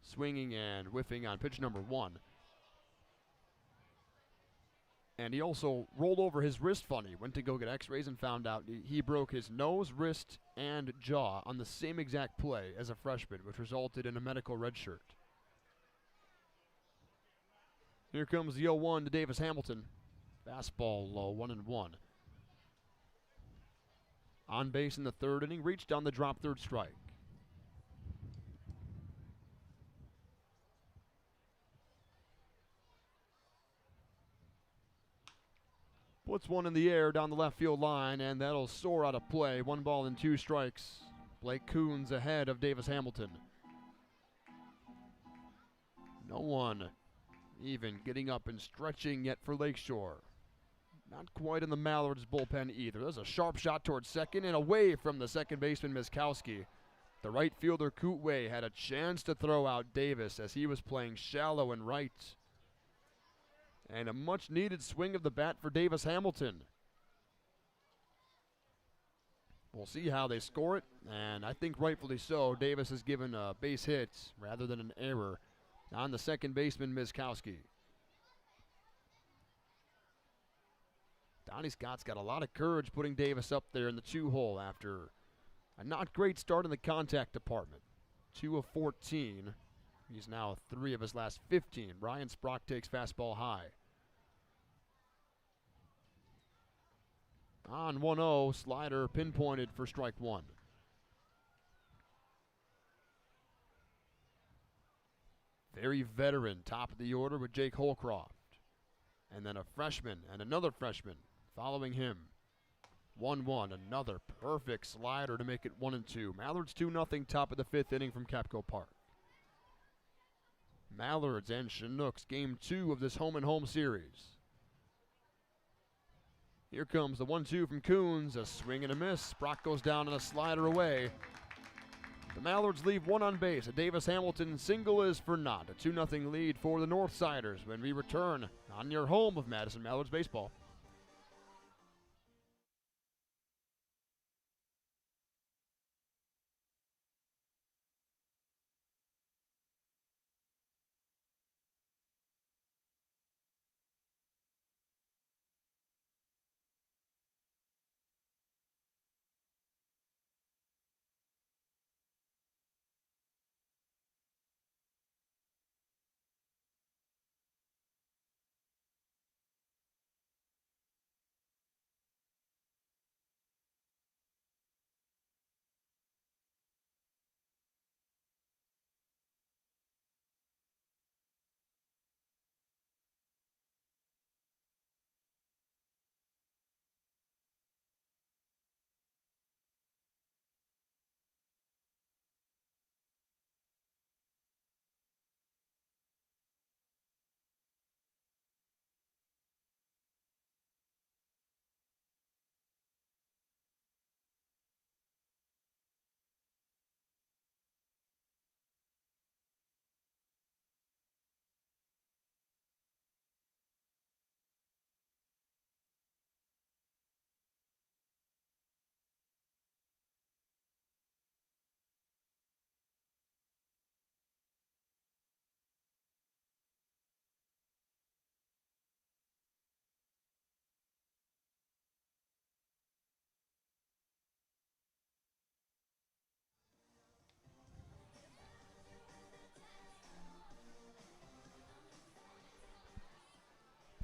swinging and whiffing on pitch number 1. And he also rolled over his wrist funny, went to go get x-rays and found out he broke his nose, wrist, and jaw on the same exact play as a freshman, which resulted in a medical red shirt. Here comes the 0-1 to Davis Hamilton. Fastball low, 1-1. On base in the 3rd inning, reached on the drop 3rd strike. Puts one in the air down the left field line, and that'll soar out of play. 1 ball and 2 strikes. Blake Coons ahead of Davis Hamilton. No one even getting up and stretching yet for Lakeshore. Not quite in the Mallards bullpen either. There's a sharp shot towards second and away from the second baseman, Miskowski. The right fielder, Kootway, had a chance to throw out Davis as he was playing shallow and right. And a much-needed swing of the bat for Davis Hamilton. We'll see how they score it, and I think rightfully so. Davis has given a base hit rather than an error on the second baseman, Miskowski. Donnie Scott's got a lot of courage putting Davis up there in the 2-hole after a not great start in the contact department. 2 of 14. He's now 3 of his last 15. Ryan Sprock takes fastball high. On 1-0, slider pinpointed for strike 1. very veteran, top of the order with Jake Holcroft. And then a freshman and another freshman following him. 1-1, another perfect slider to make it 1-2. Mallards 2-0, top of the 5th inning from Capco Park. Mallards and Chinooks, game 2 of this home-and-home series. Here comes the 1-2 from Coons, a swing and a miss. Brock goes down and a slider away. The Mallards leave one on base. A Davis Hamilton single is for naught. A 2-0 lead for the Northsiders when we return on your home of Madison Mallards baseball.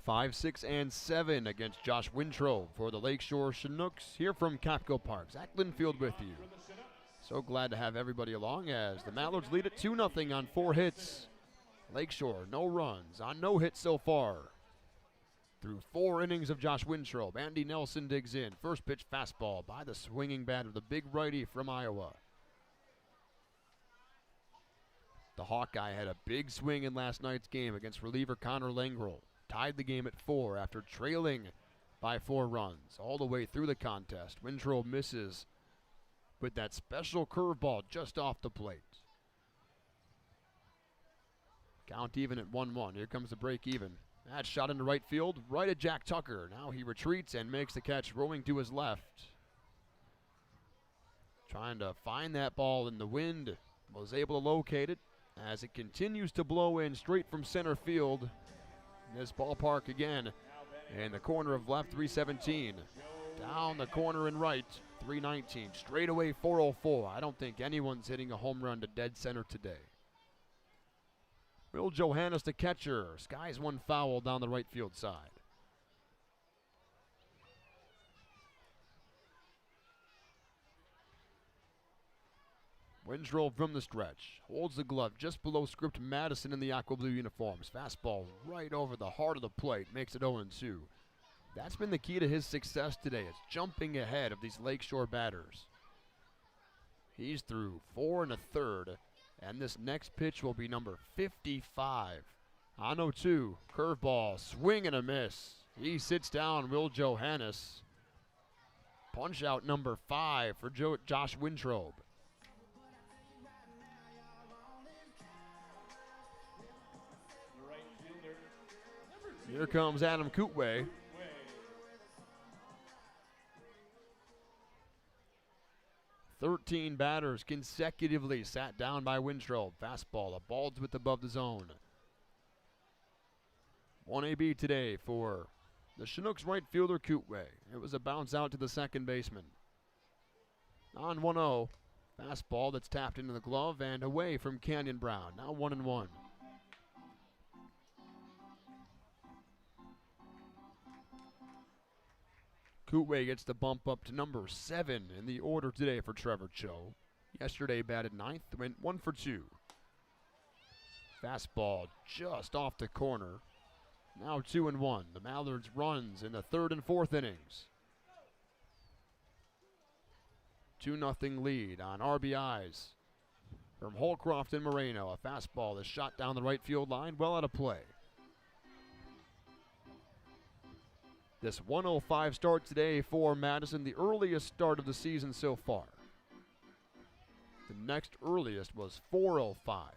Five, 6, and 7 against Josh Wintrow for the Lakeshore Chinooks here from Capco Park. Zach Linfield with you. So glad to have everybody along as the Mallards lead at 2-0 on 4 hits. Lakeshore, no runs on no hits so far. Through 4 innings of Josh Wintrow, Andy Nelson digs in. First pitch fastball by the swinging bat of the big righty from Iowa. The Hawkeye had a big swing in last night's game against reliever Connor Langrel. Tied the game at 4 after trailing by 4 runs all the way through the contest. Wintrow misses with that special curveball just off the plate. Count even at 1-1. Here comes the break even. That shot into right field, right at Jack Tucker. Now he retreats and makes the catch, rolling to his left. Trying to find that ball in the wind. Was able to locate it as it continues to blow in straight from center field. This ballpark again in the corner of left, 317. Down the corner and right, 319. Straight away, 404. I don't think anyone's hitting a home run to dead center today. Will Johannes, the catcher, skies one foul down the right field side. Wintrow from the stretch, holds the glove just below script Madison in the aqua blue uniforms. Fastball right over the heart of the plate, makes it 0-2. That's been the key to his success today, is jumping ahead of these Lakeshore batters. He's through 4 1/3, and this next pitch will be number 55. On 0-2, curveball, swing and a miss. He sits down, Will Johannes. Punch out number 5 for Josh Wintrow. Here comes Adam Kootway. 13 batters consecutively sat down by Wintrow. Fastball, a ball's width above the zone. 1 AB today for the Chinooks right fielder Kootway. It was a bounce out to the second baseman. On 1-0, fastball that's tapped into the glove and away from Canyon Brown. Now 1-1. Kootway gets the bump up to number 7 in the order today for Trevor Cho. Yesterday batted 9th, went 1 for 2. Fastball just off the corner. Now 2-1. The Mallards runs in the third and fourth innings. 2-0 lead on RBIs from Holcroft and Moreno. A fastball is shot down the right field line, well out of play. This 1:05 start today for Madison, the earliest start of the season so far. The next earliest was 4:05.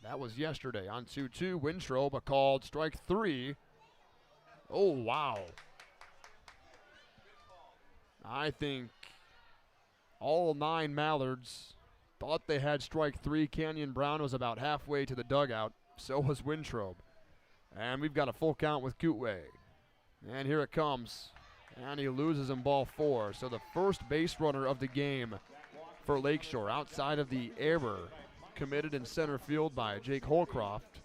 That was yesterday on 2-2. Wintrobe, a called strike 3. Oh, wow. I think all 9 Mallards thought they had strike 3. Canyon Brown was about halfway to the dugout. So was Wintrobe. And we've got a full count with Kootway. And here it comes. And he loses in ball 4. So the first base runner of the game for Lakeshore, outside of the error committed in center field by Jake Holcroft,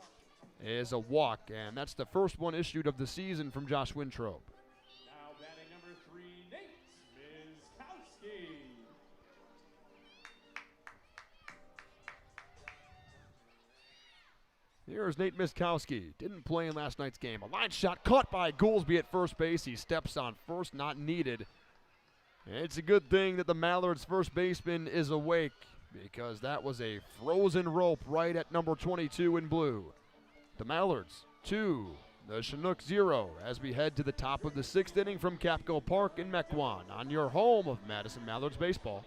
is a walk. And that's the first one issued of the season from Josh Wintrobe. Now batting number 3, Nate Miskowski. Here's Nate Miskowski. Didn't play in last night's game. A line shot caught by Goolsby at first base. He steps on first, not needed. It's a good thing that the Mallards' first baseman is awake, because that was a frozen rope right at number 22 in blue. The Mallards 2, the Chinook 0, as we head to the top of the 6th inning from Capco Park in Mequon on your home of Madison Mallards baseball.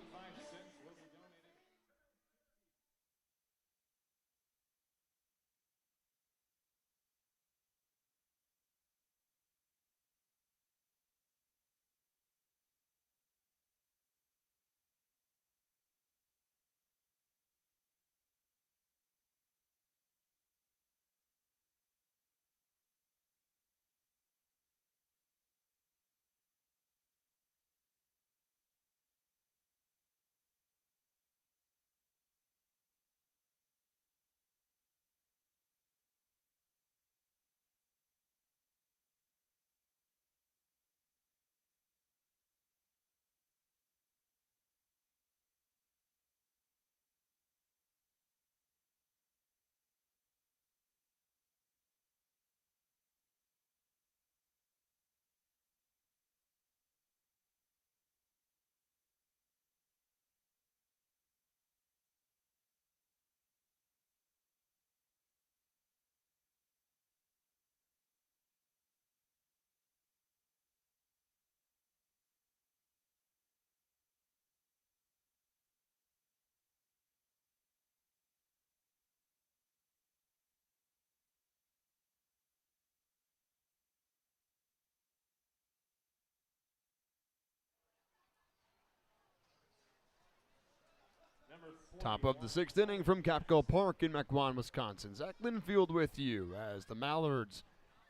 Top of the 6th inning from Capco Park in Mequon, Wisconsin. Zach Linfield with you as the Mallards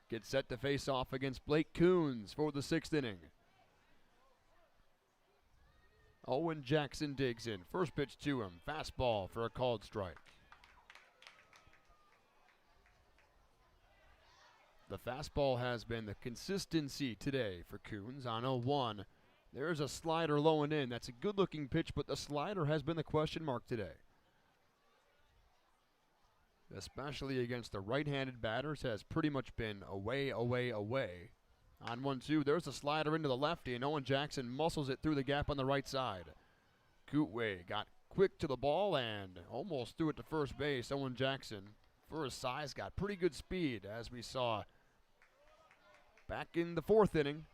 get set to face off against Blake Coons for the 6th inning. Owen Jackson digs in. First pitch to him. Fastball for a called strike. The fastball has been the consistency today for Coons on 0-1. There's a slider low and in. That's a good-looking pitch, but the slider has been the question mark today. Especially against the right-handed batters, has pretty much been away, away, away. On 1-2, there's a slider into the lefty, and Owen Jackson muscles it through the gap on the right side. Kootway got quick to the ball and almost threw it to first base. Owen Jackson, for his size, got pretty good speed, as we saw back in the 4th inning,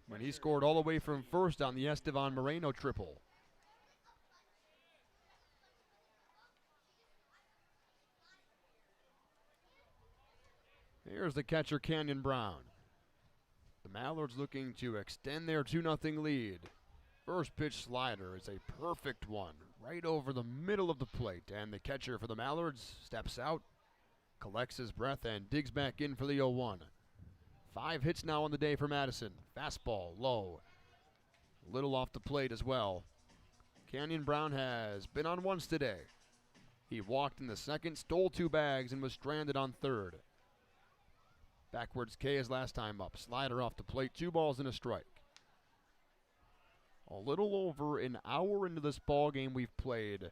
when he scored all the way from first on the Estevan Moreno triple. Here's the catcher, Canyon Brown. The Mallards looking to extend their 2-0 lead. First pitch slider is a perfect one, right over the middle of the plate, and the catcher for the Mallards steps out, collects his breath, and digs back in for the 0-1. 5 hits now on the day for Madison. Fastball, low. A little off the plate as well. Canyon Brown has been on once today. He walked in the 2nd, stole 2 bags, and was stranded on 3rd. Backwards K his last time up. Slider off the plate, 2 balls and a strike. A little over an hour into this ball game, we've played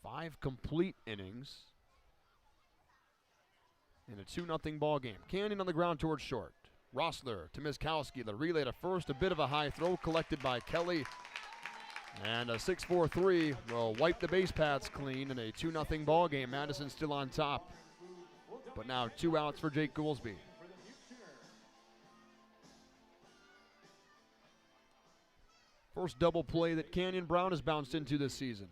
5 complete innings, in a 2-0 ball game. Canyon on the ground towards short. Rossler to Miskowski. The relay to first. A bit of a high throw collected by Kelly. And a 6-4-3 will wipe the base paths clean in a 2-0 ball game. Madison still on top. But now 2 outs for Jake Goolsby. First double play that Canyon Brown has bounced into this season.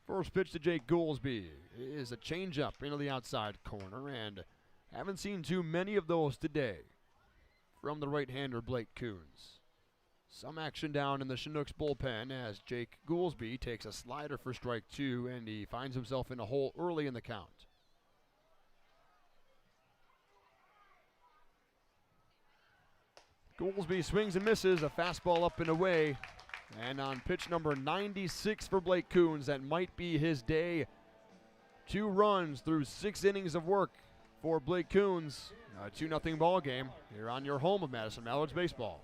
First pitch to Jake Goolsby is a changeup into the outside corner, and haven't seen too many of those today from the right-hander Blake Coons. Some action down in the Chinooks bullpen as Jake Goolsby takes a slider for strike 2, and he finds himself in a hole early in the count. Goolsby swings and misses, a fastball up and away. And on pitch number 96 for Blake Coons, that might be his day. 2 runs through 6 innings of work for Blake Coons. A 2-0 ball game here on your home of Madison Mallards baseball.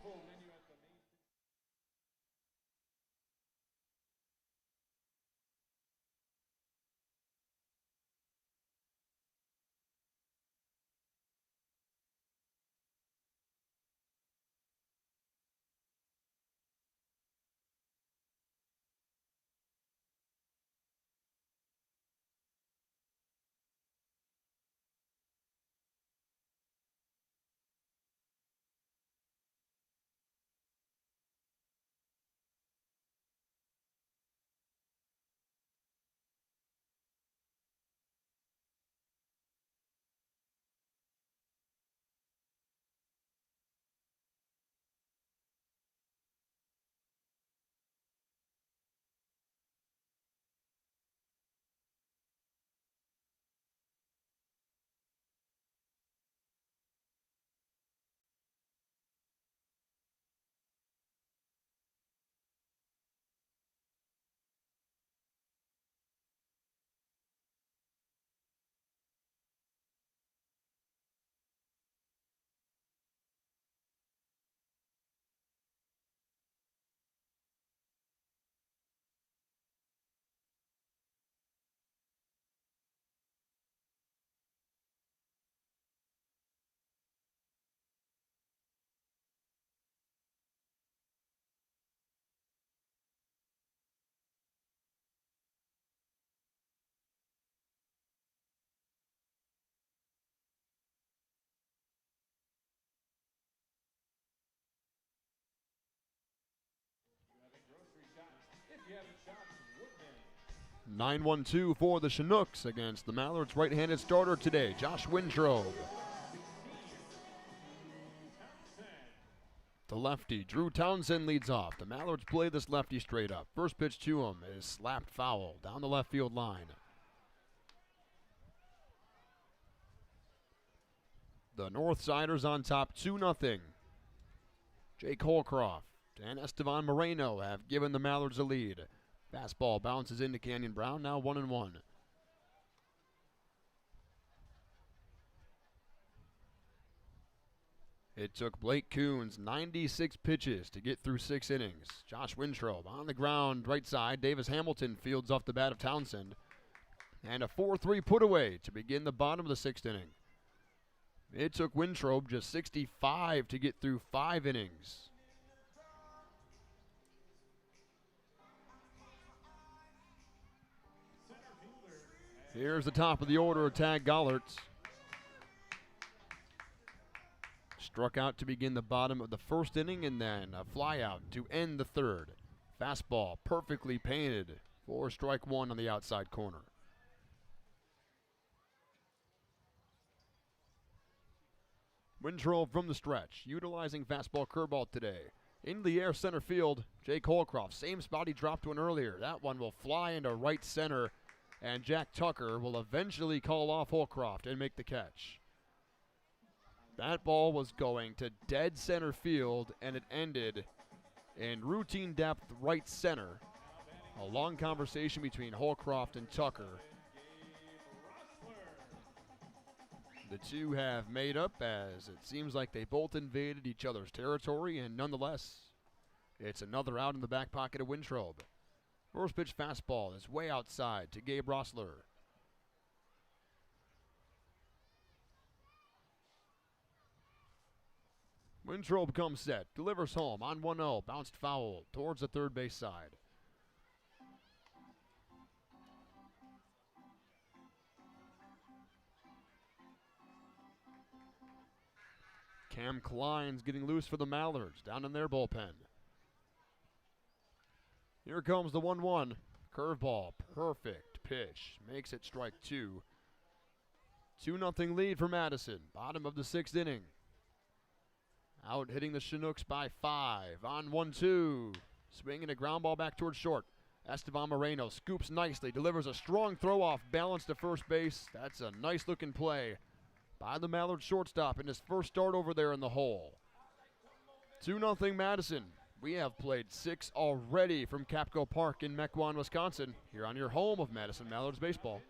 If you haven't shopped, Woodman. 9-1-2 for the Chinooks against the Mallards' right-handed starter today, Josh Wintrobe. The lefty, Drew Townsend, leads off. The Mallards play this lefty straight up. First pitch to him is slapped foul down the left field line. The Northsiders on top 2-0. Jake Holcroft and Estevan Moreno have given the Mallards a lead. Fastball bounces into Canyon Brown, now 1-1. It took Blake Coons 96 pitches to get through 6 innings. Josh Wintrobe on the ground, right side. Davis Hamilton fields off the bat of Townsend. And a 4-3 put away to begin the bottom of the 6th inning. It took Wintrobe just 65 to get through 5 innings. Here's the top of the order, Tag Gollards. Struck out to begin the bottom of the 1st inning, and then a fly out to end the 3rd. Fastball perfectly painted for strike 1 on the outside corner. Wintrobe from the stretch, utilizing fastball curveball today. In the air center field, Jake Holcroft, same spot he dropped one earlier. That one will fly into right center, and Jack Tucker will eventually call off Holcroft and make the catch. That ball was going to dead center field, and it ended in routine depth right center. A long conversation between Holcroft and Tucker. The two have made up, as it seems like they both invaded each other's territory, and nonetheless, it's another out in the back pocket of Wintrobe. First pitch fastball is way outside to Gabe Rossler. Wintrobe comes set, delivers home on 1-0, bounced foul towards the third base side. Cam Klein's getting loose for the Mallards down in their bullpen. Here comes the 1-1. Curveball, perfect pitch, makes it strike two. 2-0 lead for Madison, bottom of the 6th inning. Out hitting the Chinooks by 5 on 1-2. Swinging a ground ball back towards short. Estevan Moreno scoops nicely, delivers a strong throw off balance to first base. That's a nice looking play by the Mallard shortstop in his first start over there in the hole. 2-0 Madison. We have played 6 already from Capco Park in Mequon, Wisconsin, here on your home of Madison Mallards baseball.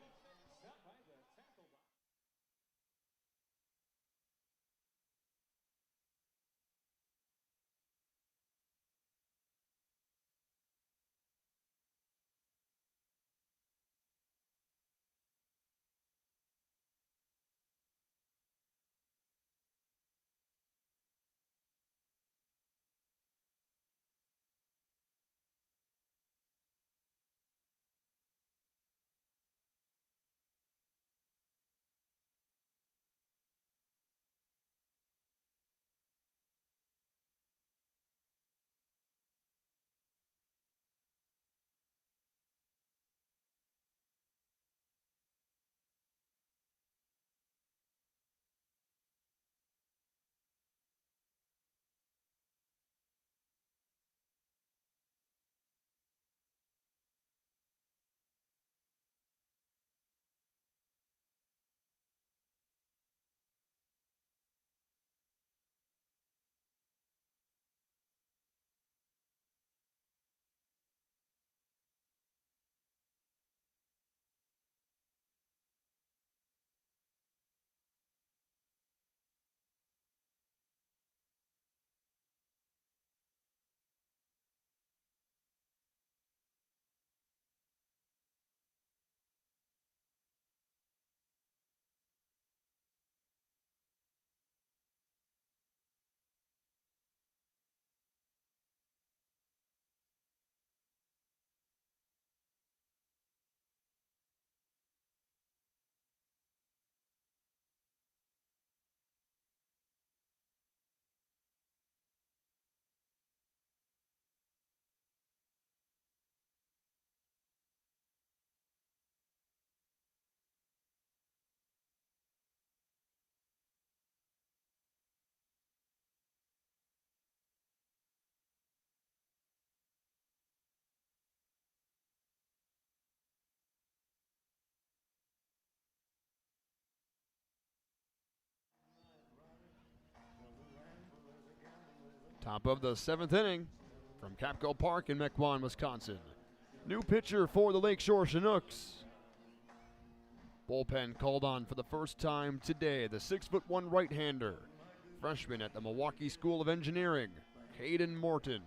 Top of the 7th inning from Capco Park in Mequon, Wisconsin. New pitcher for the Lakeshore Chinooks. Bullpen called on for the first time today. The 6'1" right-hander, freshman at the Milwaukee School of Engineering, Caden Morton,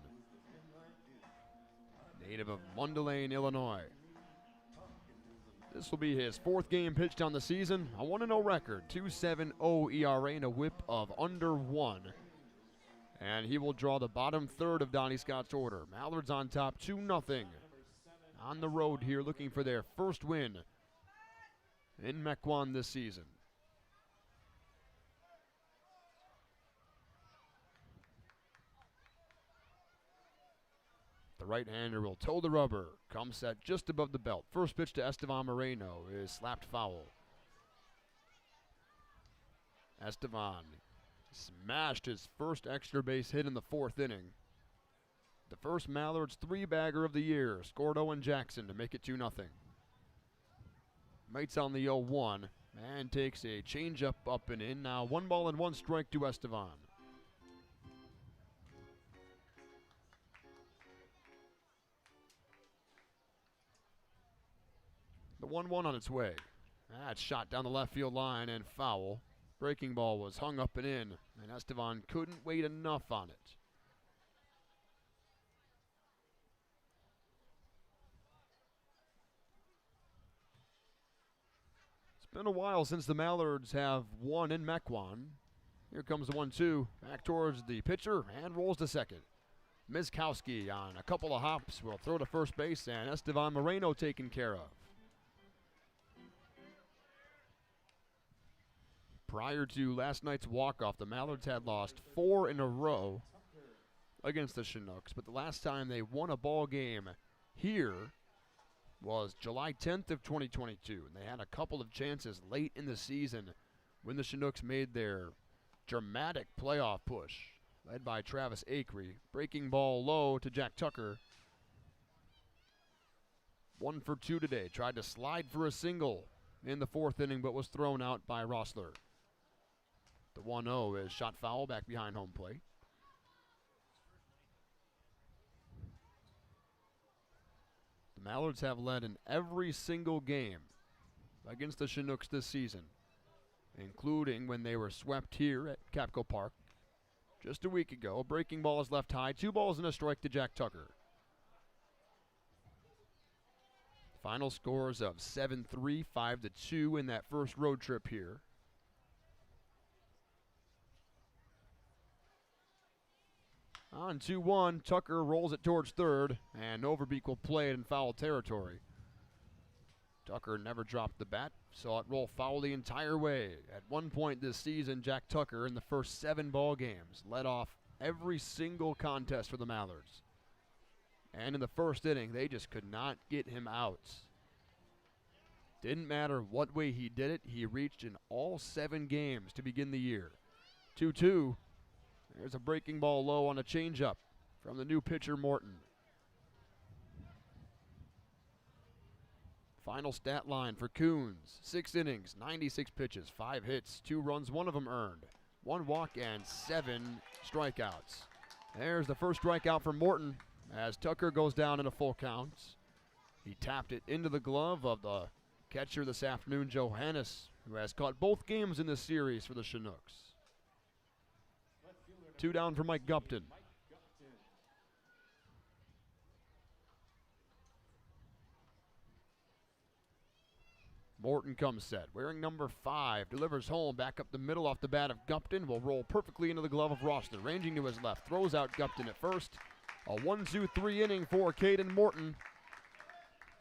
native of Mundelein, Illinois. This will be his 4th game pitched on the season. A 1-0 record, 2.70 ERA and a whip of under 1. And he will draw the bottom third of Donnie Scott's order. Mallards on top, 2-0. On the road here, looking for their first win in Mequon this season. The right-hander will toe the rubber. Comes set just above the belt. First pitch to Estevan Moreno is slapped foul. Estevan smashed his first extra base hit in the 4th inning. The first Mallards 3-bagger of the year. Scored Owen Jackson to make it 2-0. Mates on the 0-1 and takes a changeup up and in. Now 1 ball and 1 strike to Estevan. The 1-1 on its way. That's shot down the left field line and foul. Breaking ball was hung up and in, and Estevan couldn't wait enough on it. It's been a while since the Mallards have won in Mequon. Here comes the 1-2. Back towards the pitcher and rolls to second. Miskowski on a couple of hops will throw to first base, and Estevan Moreno taken care of. Prior to last night's walk-off, the Mallards had lost 4 in a row against the Chinooks, but the last time they won a ball game here was July 10th of 2022, and they had a couple of chances late in the season when the Chinooks made their dramatic playoff push, led by Travis Acree. Breaking ball low to Jack Tucker. 1 for 2 today. Tried to slide for a single in the 4th inning, but was thrown out by Rossler. The 1-0 is shot foul back behind home plate. The Mallards have led in every single game against the Chinooks this season, including when they were swept here at Capco Park just a week ago. Breaking ball is left high. 2 balls and a strike to Jack Tucker. Final scores of 7-3, 5-2 in that first road trip here. On 2-1, Tucker rolls it towards third, and Overbeek will play it in foul territory. Tucker never dropped the bat, saw it roll foul the entire way. At one point this season, Jack Tucker, in the first 7 ball games, led off every single contest for the Mallards. And in the first inning, they just could not get him out. Didn't matter what way he did it, he reached in all 7 games to begin the year. 2-2. There's a breaking ball low on a changeup from the new pitcher, Morton. Final stat line for Coons: 6 innings, 96 pitches, 5 hits, 2 runs, 1 of them earned, 1 walk, and 7 strikeouts. There's the first strikeout for Morton as Tucker goes down in a full count. He tapped it into the glove of the catcher this afternoon, Johannes, who has caught both games in this series for the Chinooks. 2 down for Mike Gupton. Morton comes set, wearing number 5, delivers home, back up the middle off the bat of Gupton, will roll perfectly into the glove of Rossler, ranging to his left, throws out Gupton at first. A 1-2-3 inning for Caden Morton.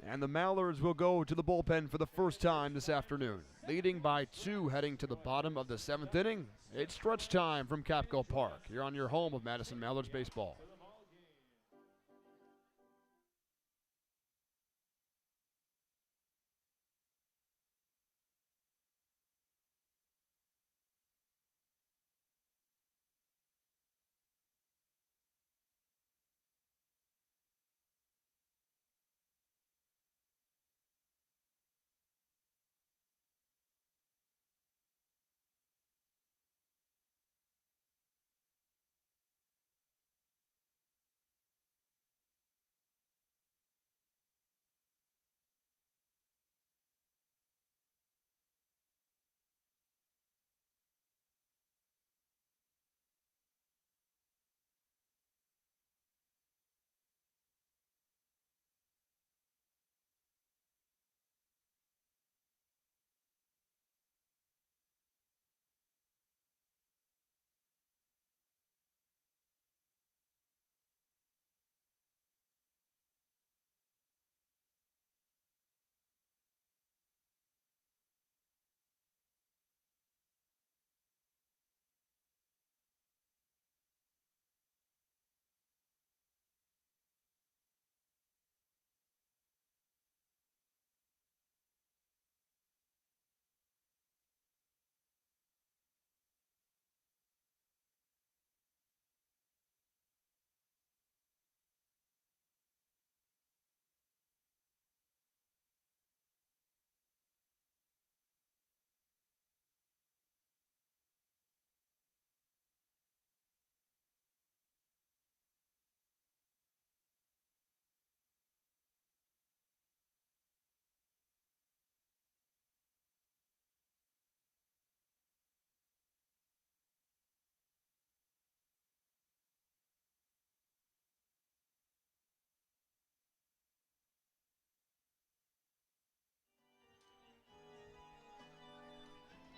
And the Mallards will go to the bullpen for the first time this afternoon. Leading by 2 heading to the bottom of the 7th inning. It's stretch time from Capco Park. You're on your home of Madison Mallards baseball.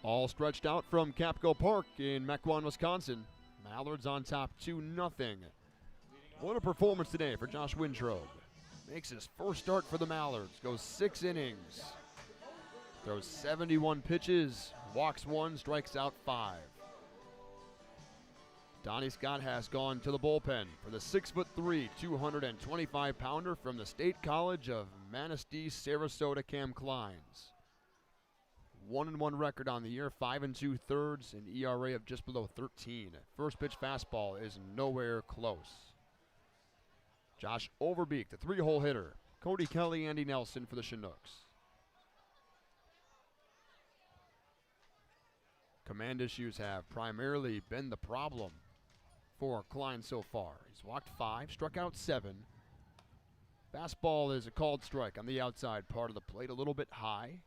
All stretched out from Capco Park in Mequon, Wisconsin. Mallards on top 2-0. What a performance today for Josh Wintrobe. Makes his first start for the Mallards. Goes 6 innings. Throws 71 pitches. Walks 1, strikes out 5. Donnie Scott has gone to the bullpen for the 6'3", 225-pounder from the State College of Manistee, Sarasota, Cam Kleins. 1-1 record on the year, 5 2/3, an ERA of just below 13. First pitch fastball is nowhere close. Josh Overbeek, the 3-hole hitter. Cody Kelly, Andy Nelson for the Chinooks. Command issues have primarily been the problem for Klein so far. He's walked 5, struck out 7. Fastball is a called strike on the outside part of the plate, a little bit high.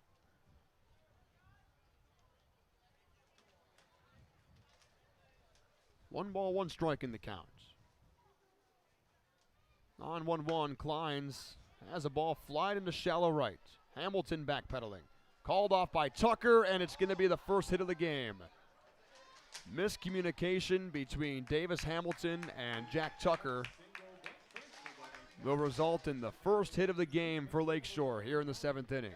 One ball, one strike in the count. On 1-1, Kleins has a ball flied into shallow right. Hamilton backpedaling. Called off by Tucker, and it's going to be the first hit of the game. Miscommunication between Davis Hamilton and Jack Tucker will result in the first hit of the game for Lakeshore here in the 7th inning.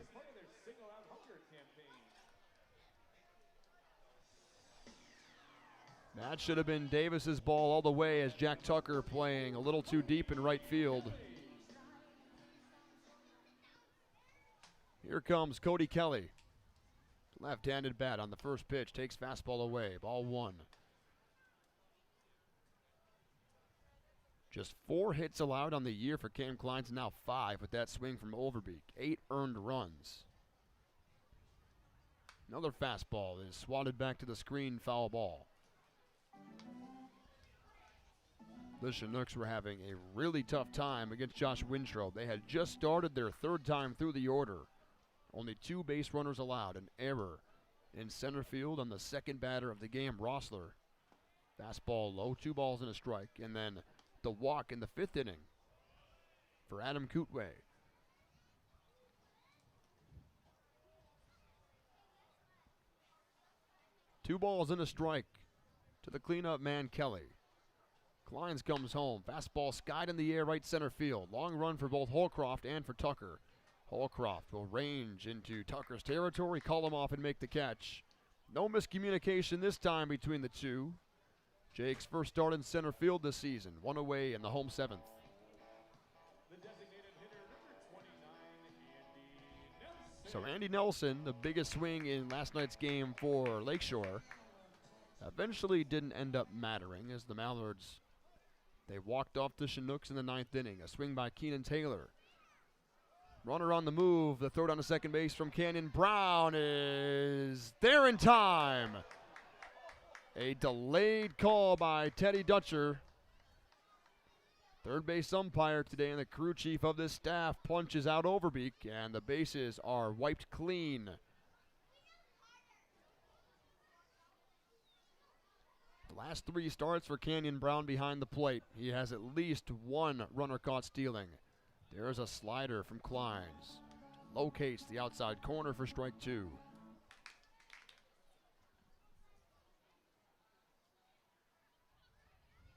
That should have been Davis's ball all the way as Jack Tucker playing a little too deep in right field. Here comes Cody Kelly. Left-handed bat on the first pitch, takes fastball away, ball 1. Just 4 hits allowed on the year for Cam Kleins, now 5 with that swing from Overbeek. 8 earned runs. Another fastball is swatted back to the screen, foul ball. The Chinooks were having a really tough time against Josh Wintrobe. They had just started their 3rd time through the order. Only 2 base runners allowed, an error in center field on the second batter of the game, Rossler. Fastball low, 2 balls and a strike, and then the walk in the 5th inning for Adam Kootway. Two balls and a strike to the cleanup man, Kelly. Kleins comes home. Fastball skied in the air, right center field. Long run for both Holcroft and for Tucker. Holcroft will range into Tucker's territory, call him off and make the catch. No miscommunication this time between the two. Jake's first start in center field this season. 1 away in the home 7th. The designated hitter, number 29, Andy Nelson. So Andy Nelson, the biggest swing in last night's game for Lakeshore, eventually didn't end up mattering as the Mallards, they walked off the Chinooks in the 9th inning. A swing by Keenan Taylor. Runner on the move. The throw down to second base from Canyon Brown is there in time. A delayed call by Teddy Dutcher. Third base umpire today and the crew chief of this staff punches out Overbeek, and the bases are wiped clean. The last 3 starts for Canyon Brown behind the plate. He has at least 1 runner caught stealing. There's a slider from Kleins. Locates the outside corner for strike 2.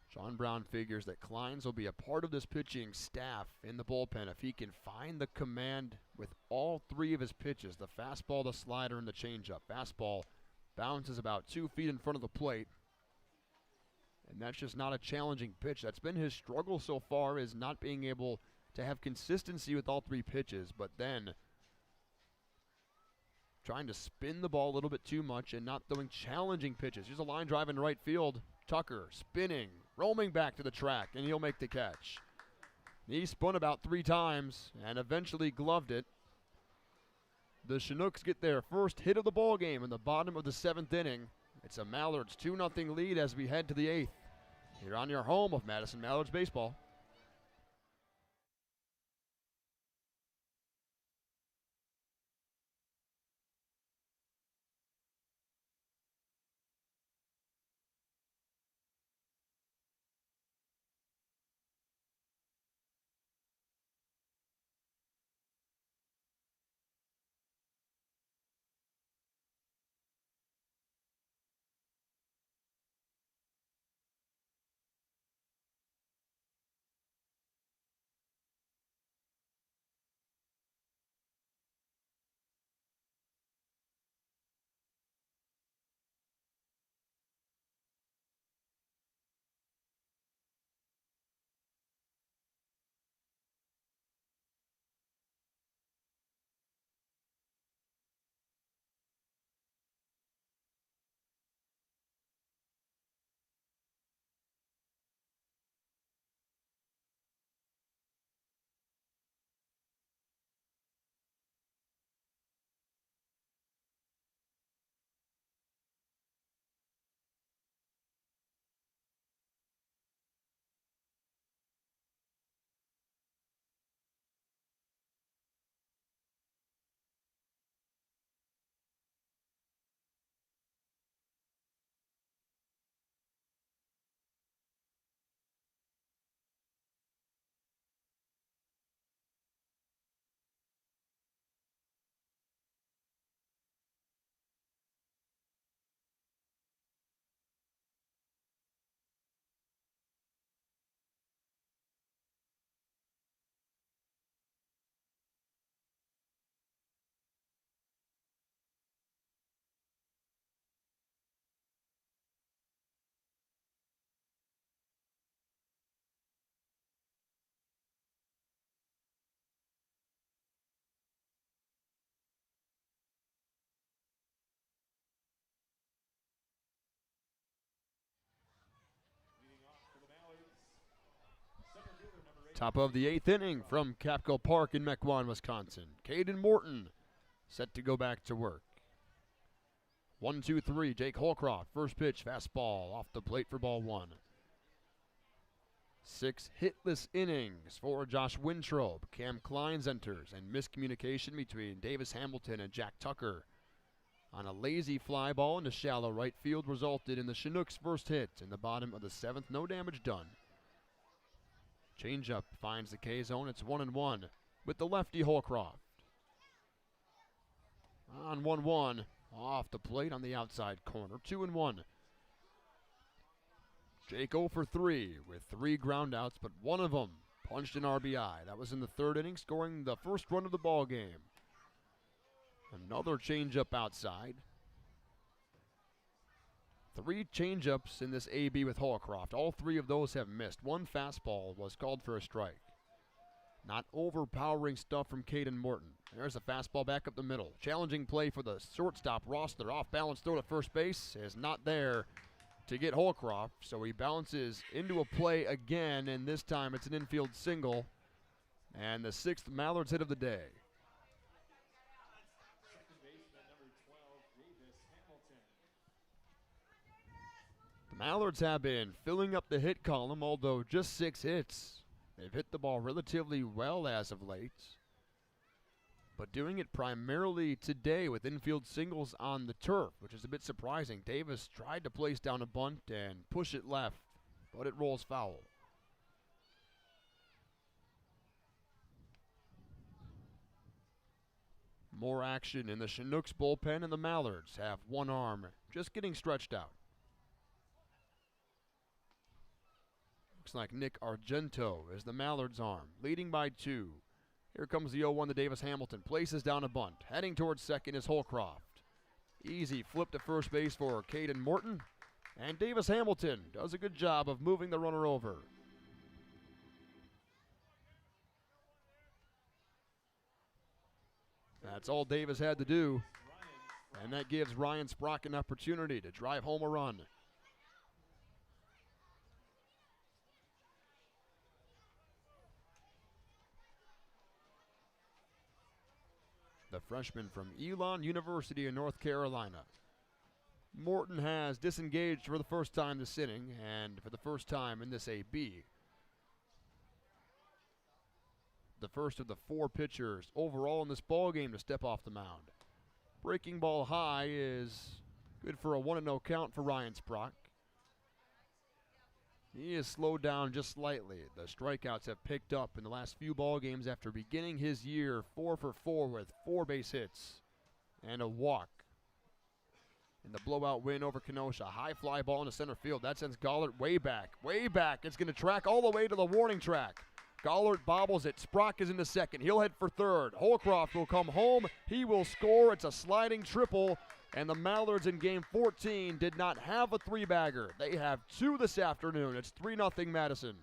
Sean Brown figures that Kleins will be a part of this pitching staff in the bullpen if he can find the command with all 3 of his pitches, the fastball, the slider, and the changeup. Fastball bounces about 2 feet in front of the plate, and that's just not a challenging pitch. That's been his struggle so far, is not being able to have consistency with all 3 pitches, but then trying to spin the ball a little bit too much and not throwing challenging pitches. Here's a line drive in right field. Tucker spinning, roaming back to the track, and he'll make the catch. He spun about 3 times and eventually gloved it. The Chinooks get their first hit of the ball game in the bottom of the 7th inning. It's a Mallards 2-0 lead as we head to the 8th. Here on your home of Madison Mallards Baseball. Top of the 8th inning from Capco Park in Mequon, Wisconsin. Caden Morton set to go back to work. 1-2-3, Jake Holcroft, first pitch, fastball off the plate for ball 1. 6 hitless innings for Josh Wintrobe. Cam Kleins enters, and miscommunication between Davis Hamilton and Jack Tucker on a lazy fly ball into shallow right field resulted in the Chinooks' first hit in the bottom of the 7th. No damage done. Changeup finds the K zone. It's 1-1 with the lefty Holcroft. On 1-1, off the plate on the outside corner. 2-1. Jake 0 for 3 with 3 groundouts, but one of them punched an RBI. That was in the 3rd inning, scoring the first run of the ball game. Another changeup outside. 3 changeups in this AB with Holcroft. All 3 of those have missed. 1 fastball was called for a strike. Not overpowering stuff from Caden Morton. There's a fastball back up the middle. Challenging play for the shortstop Rossler. Off balance throw to first base is not there to get Holcroft. So he bounces into a play again, and this time it's an infield single. And the 6th Mallards hit of the day. Second baseman, number 12, Davis Hamilton. The Mallards have been filling up the hit column, although just 6 hits. They've hit the ball relatively well as of late, but doing it primarily today with infield singles on the turf, which is a bit surprising. Davis tried to place down a bunt and push it left, but it rolls foul. More action in the Chinooks bullpen, and the Mallards have one arm just getting stretched out. Looks like Nick Argento is the Mallards' arm, leading by 2. Here comes the 0-1 to Davis Hamilton. Places down a bunt. Heading towards second is Holcroft. Easy flip to first base for Caden Morton. And Davis Hamilton does a good job of moving the runner over. That's all Davis had to do. And that gives Ryan Sprock an opportunity to drive home a run. The freshman from Elon University in North Carolina. Morton has disengaged for the first time this inning and for the first time in this AB. The first of the 4 pitchers overall in this ball game to step off the mound. Breaking ball high is good for a 1-0 count for Ryan Sprock. He is slowed down just slightly. The strikeouts have picked up in the last few ball games after beginning his year 4 for 4 with 4 base hits and a walk. In the blowout win over Kenosha, high fly ball into center field. That sends Gollert way back, way back. It's going to track all the way to the warning track. Gollert bobbles it. Sprock is into second. He'll head for third. Holcroft will come home. He will score. It's a sliding triple. And the Mallards in game 14 did not have a 3-bagger. They have 2 this afternoon. It's 3-0 Madison.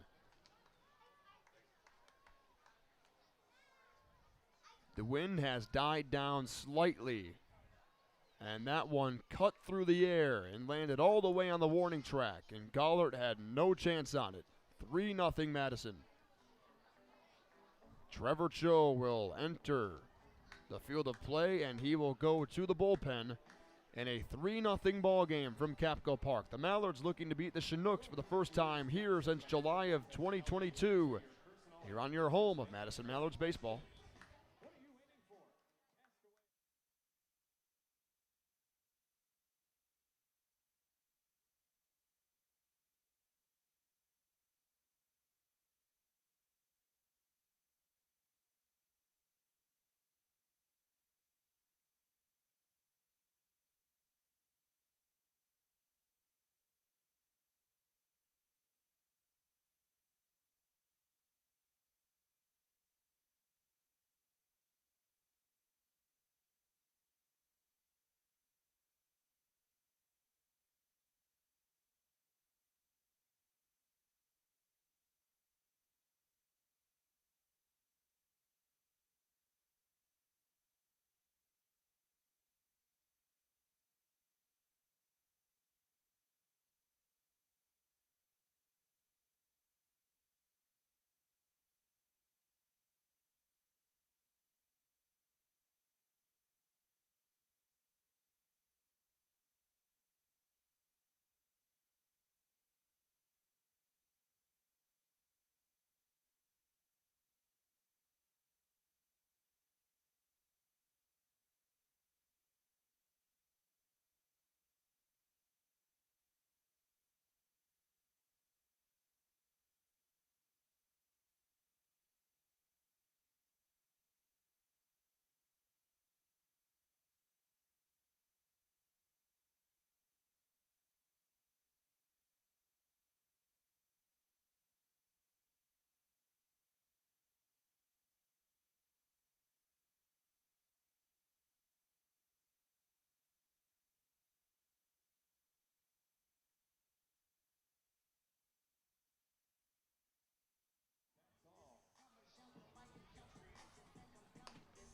The wind has died down slightly. And that one cut through the air and landed all the way on the warning track. And Gollert had no chance on it. 3-0 Madison. Trevor Cho will enter the field of play, and he will go to the bullpen in a 3-0 ball game from Capco Park. The Mallards looking to beat the Chinooks for the first time here since July of 2022. Here on your home of Madison Mallards baseball.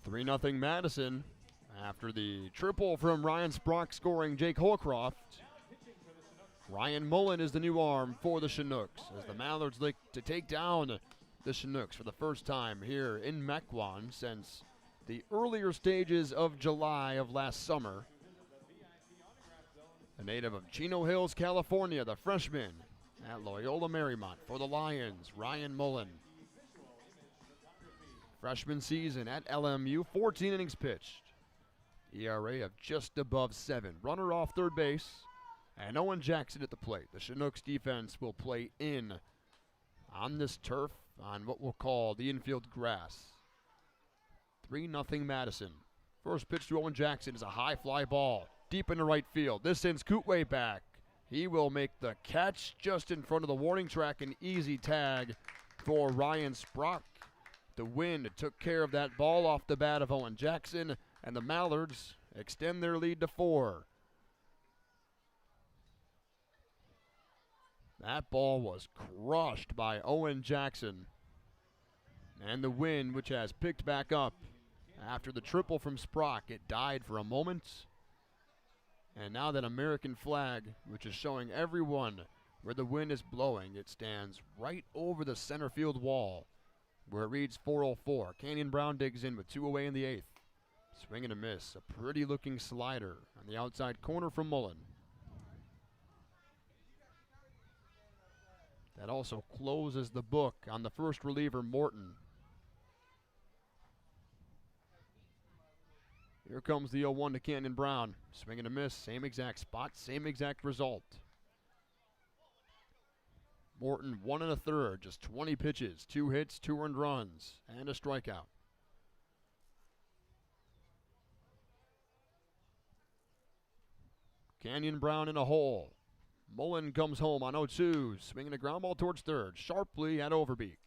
3-0 Madison after the triple from Ryan Sprock scoring Jake Holcroft. Ryan Mullen is the new arm for the Chinooks as the Mallards look to take down the Chinooks for the first time here in Mequon since the earlier stages of July of last summer. A native of Chino Hills, California, the freshman at Loyola Marymount for the Lions, Ryan Mullen. Freshman season at LMU, 14 innings pitched. ERA of just above 7. Runner off third base, and Owen Jackson at the plate. The Chinooks defense will play in on this turf on what we'll call the infield grass. 3-0 Madison. First pitch to Owen Jackson is a high fly ball deep into right field. This sends Kootway back. He will make the catch just in front of the warning track, an easy tag for Ryan Sprock. The wind took care of that ball off the bat of Owen Jackson, and the Mallards extend their lead to 4. That ball was crushed by Owen Jackson. And the wind, which has picked back up after the triple from Sprock, it died for a moment. And now that American flag, which is showing everyone where the wind is blowing, it stands right over the center field wall where it reads 404. Canyon Brown digs in with 2 away in the 8th. Swing and a miss. A pretty looking slider on the outside corner from Mullen. That also closes the book on the first reliever, Morton. Here comes the 0-1 to Canyon Brown. Swing and a miss, same exact spot, same exact result. Morton 1 1/3, just 20 pitches, 2 hits, 2 earned runs, and a strikeout. Canyon Brown in a hole. Mullen comes home on 0-2, swinging a ground ball towards third, sharply at Overbeek.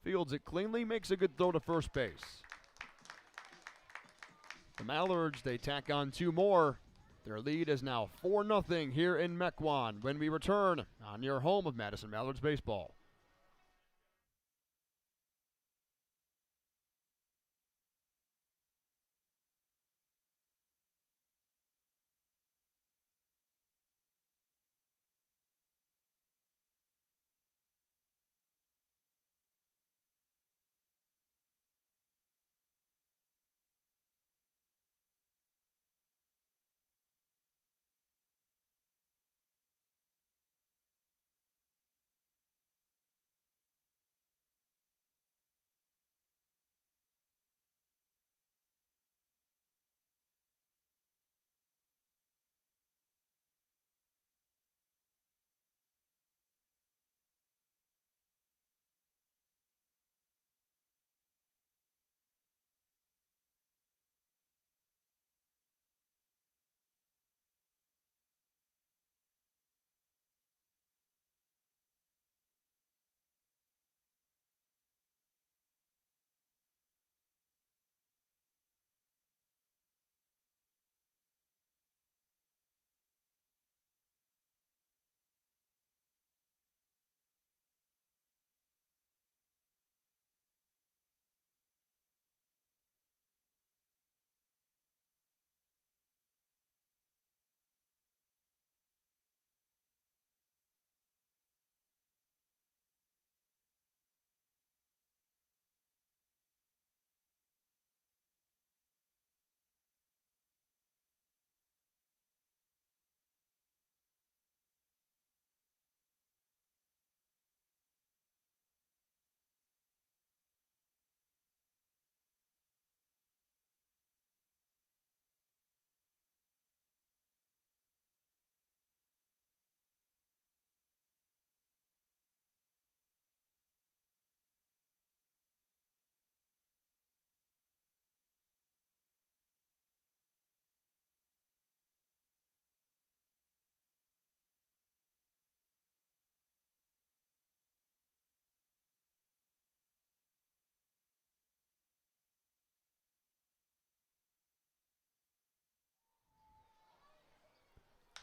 Fields it cleanly, makes a good throw to first base. The Mallards, they tack on 2 more. Their lead is now 4-0 here in Mequon when we return on your home of Madison Mallards baseball.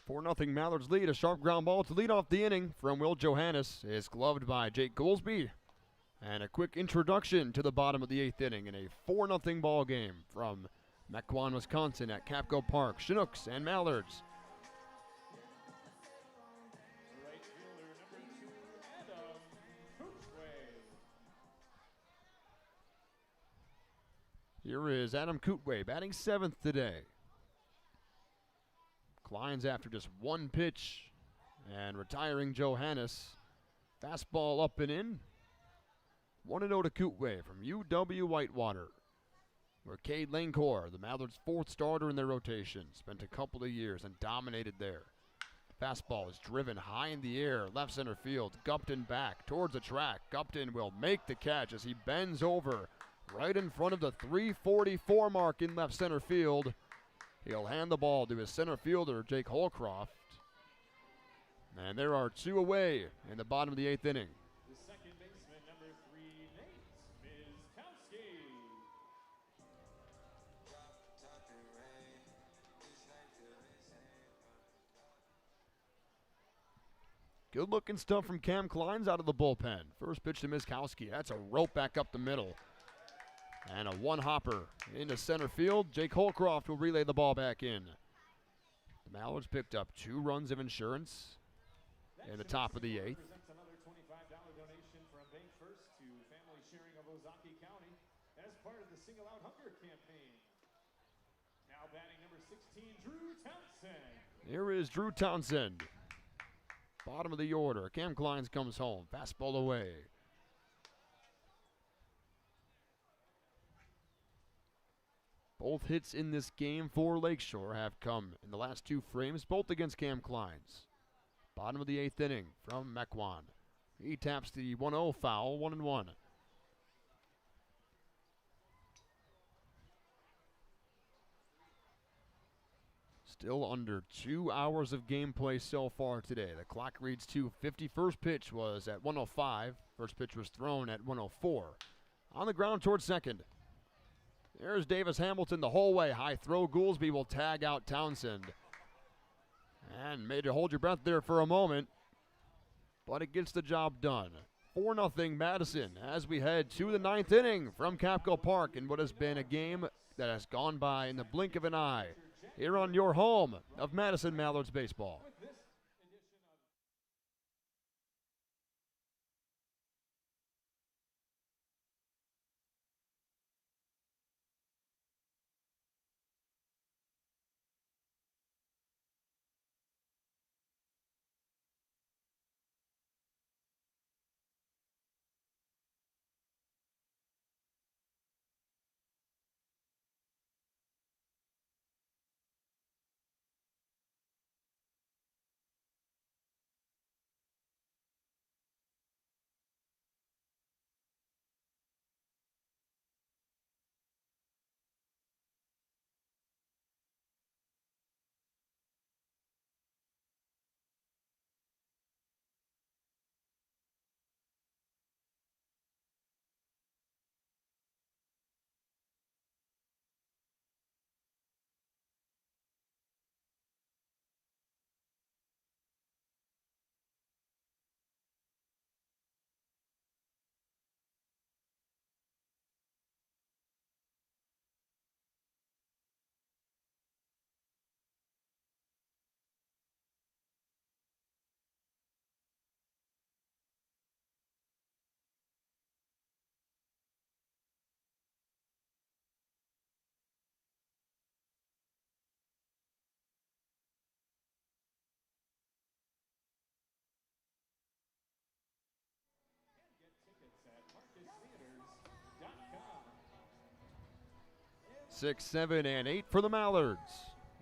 Four 0 Mallards lead. A sharp ground ball to lead off the inning from Will Johannes is gloved by Jake Goolsby. And a quick introduction to the bottom of the 8th inning in a 4-0 ball game from Mequon, Wisconsin at Capco Park. Chinooks and Mallards. Right fielder number 2, Adam Cootway. Here is Adam Cootway batting 7th today. Kleins after just one pitch and retiring Johannes. Fastball up and in. 1-0 to Cootway from UW Whitewater, where Cade Langcore, the Mallards' 4th starter in their rotation, spent a couple of years and dominated there. Fastball is driven high in the air, left center field. Gupton back towards the track. Gupton will make the catch as he bends over right in front of the 344 mark in left center field. He'll hand the ball to his center fielder, Jake Holcroft. And there are 2 away in the bottom of the 8th inning. The second baseman, number 3, Nate Miskowski. Good looking stuff from Cam Kleins out of the bullpen. First pitch to Miskowski. That's a rope back up the middle. And a one-hopper into center field. Jake Holcroft will relay the ball back in. The Mallards picked up 2 runs of insurance in the top of the 8th. Presents another $25 donation from Bank First to Family Sharing of Ozaki County as part of the Single Out Hunger campaign. Now batting number 16, Drew Townsend. Here is Drew Townsend. Bottom of the order. Cam Kleins comes home. Fastball away. Both hits in this game for Lakeshore have come in the last 2 frames, both against Cam Kleins. Bottom of the 8th inning from Mequon. He taps the 1-0 foul, 1-1. Still under 2 hours of gameplay so far today. The clock reads 2:50. First pitch was at 1:05. First pitch was thrown at 1:04. On the ground towards second. There's Davis Hamilton the whole way. High throw. Goolsby will tag out Townsend. And made you hold your breath there for a moment. But it gets the job done. 4-0 Madison as we head to the 9th inning from Capco Park in what has been a game that has gone by in the blink of an eye. Here on your home of Madison Mallards baseball. With this edition of get tickets at marcustheaters.com. 6, 7, and 8 for the Mallards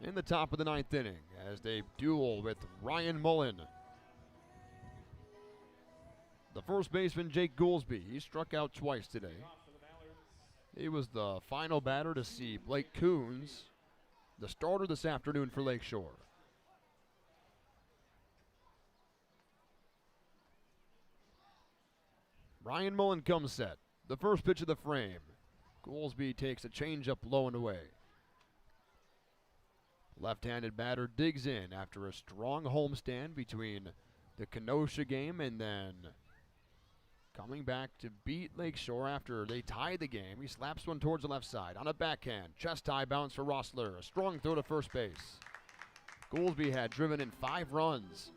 in the top of the 9th inning as they duel with Ryan Mullen. The first baseman, Jake Goolsby, he struck out twice today. Off for the Mallards. He was the final batter to see Blake Coons, the starter this afternoon for Lakeshore. Ryan Mullen comes set. The first pitch of the frame. Goolsby takes a changeup low and away. Left-handed batter digs in after a strong homestand between the Kenosha game and then coming back to beat Lakeshore after they tied the game. He slaps one towards the left side on a backhand. Chest high bounce for Rossler. A strong throw to first base. Goolsby had driven in 5 runs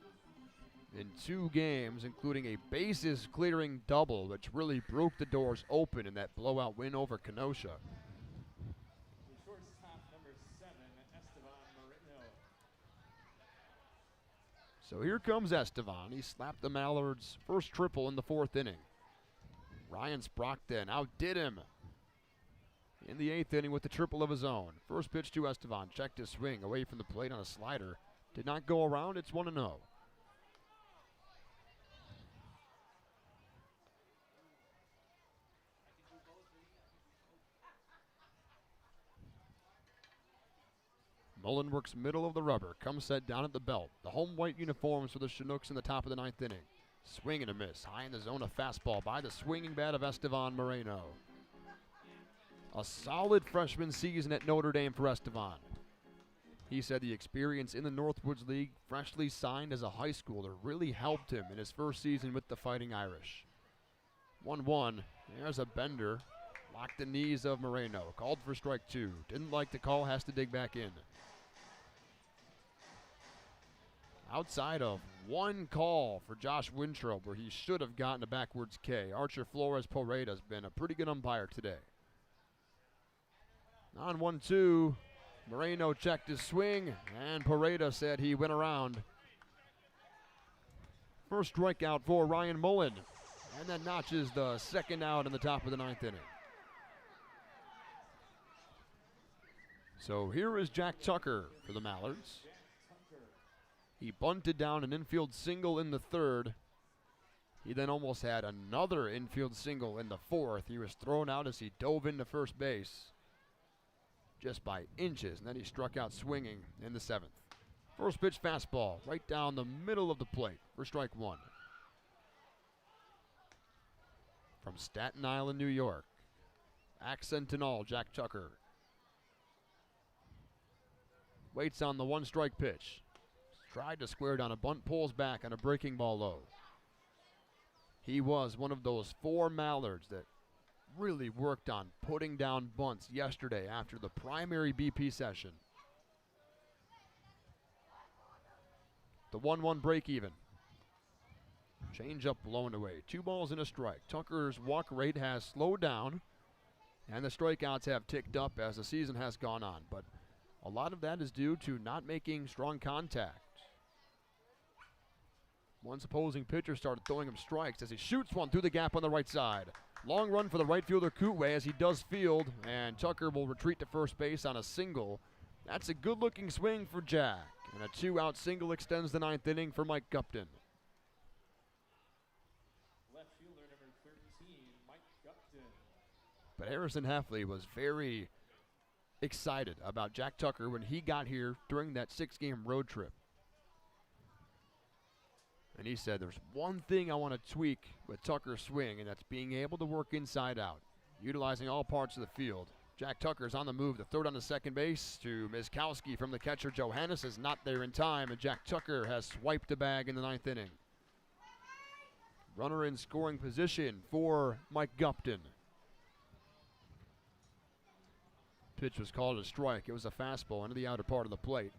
in 2 games, including a bases-clearing double, which really broke the doors open in that blowout win over Kenosha. The shortstop, number 7, Esteban Moreno. So here comes Esteban. He slapped the Mallards' first triple in the 4th inning. Ryan Sprock then outdid him in the 8th inning with the triple of his own. First pitch to Esteban. Checked his swing away from the plate on a slider. Did not go around. It's 1-0. Mullen works middle of the rubber. Comes set down at the belt. The home white uniforms for the Chinooks in the top of the 9th inning. Swing and a miss. High in the zone, a fastball by the swinging bat of Esteban Moreno. A solid freshman season at Notre Dame for Esteban. He said the experience in the Northwoods League, freshly signed as a high schooler, really helped him in his first season with the Fighting Irish. 1-1. There's a bender. Locked the knees of Moreno. Called for strike 2. Didn't like the call, has to dig back in. Outside of one call for Josh Wintrope, where he should have gotten a backwards K, Archer Flores Porreta has been a pretty good umpire today. On 1-2, Moreno checked his swing, and Porreta said he went around. First strikeout for Ryan Mullen, and that notches the second out in the top of the 9th inning. So here is Jack Tucker for the Mallards. He bunted down an infield single in the 3rd. He then almost had another infield single in the 4th. He was thrown out as he dove into first base just by inches, and then he struck out swinging in the 7th. First pitch fastball right down the middle of the plate for strike 1. From Staten Island, New York, accent and all, Jack Tucker waits on the 1-strike pitch. Tried to square down a bunt, pulls back on a breaking ball low. He was one of those 4 Mallards that really worked on putting down bunts yesterday after the primary BP session. The 1-1 break even. Change up blown away. 2 balls and a strike. Tucker's walk rate has slowed down, and the strikeouts have ticked up as the season has gone on. But a lot of that is due to not making strong contact. Once opposing pitcher started throwing him strikes as he shoots one through the gap on the right side. Long run for the right fielder Kootway as he does field, and Tucker will retreat to first base on a single. That's a good-looking swing for Jack, and a 2-out single extends the 9th inning for Mike Gupton. Left fielder, number 13, Mike Gupton. But Harrison Heffley was very excited about Jack Tucker when he got here during that 6-game road trip. And he said, there's one thing I want to tweak with Tucker's swing, and that's being able to work inside out, utilizing all parts of the field. Jack Tucker's on the move. The throw down to second base to Miskowski from the catcher. Johannes is not there in time, and Jack Tucker has swiped the bag in the 9th inning. Runner in scoring position for Mike Gupton. Pitch was called a strike. It was a fastball into the outer part of the plate.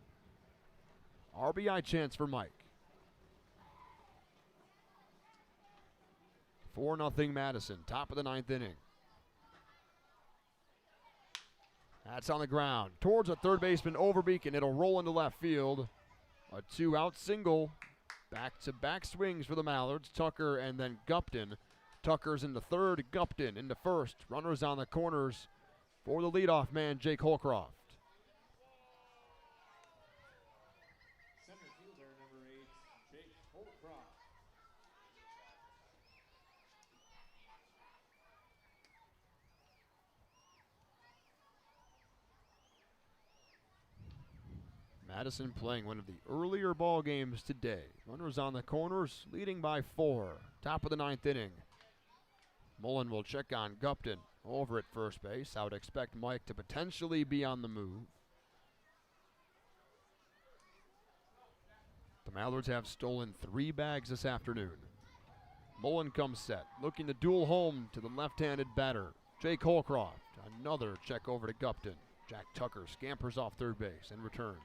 RBI chance for Mike. 4-0 Madison, top of the 9th inning. That's on the ground. Towards a third baseman, Overbeek, and it'll roll into left field. A 2-out single. Back-to-back swings for the Mallards. Tucker and then Gupton. Tucker's into third, Gupton into first. Runners on the corners for the leadoff man, Jake Holcroft. Center fielder, number 8, Jake Holcroft. Madison playing one of the earlier ball games today. Runners on the corners, leading by 4. Top of the 9th inning. Mullen will check on Gupton over at first base. I would expect Mike to potentially be on the move. The Mallards have stolen 3 bags this afternoon. Mullen comes set, looking to duel home to the left-handed batter, Jake Holcroft. Another check over to Gupton. Jack Tucker scampers off third base and returns.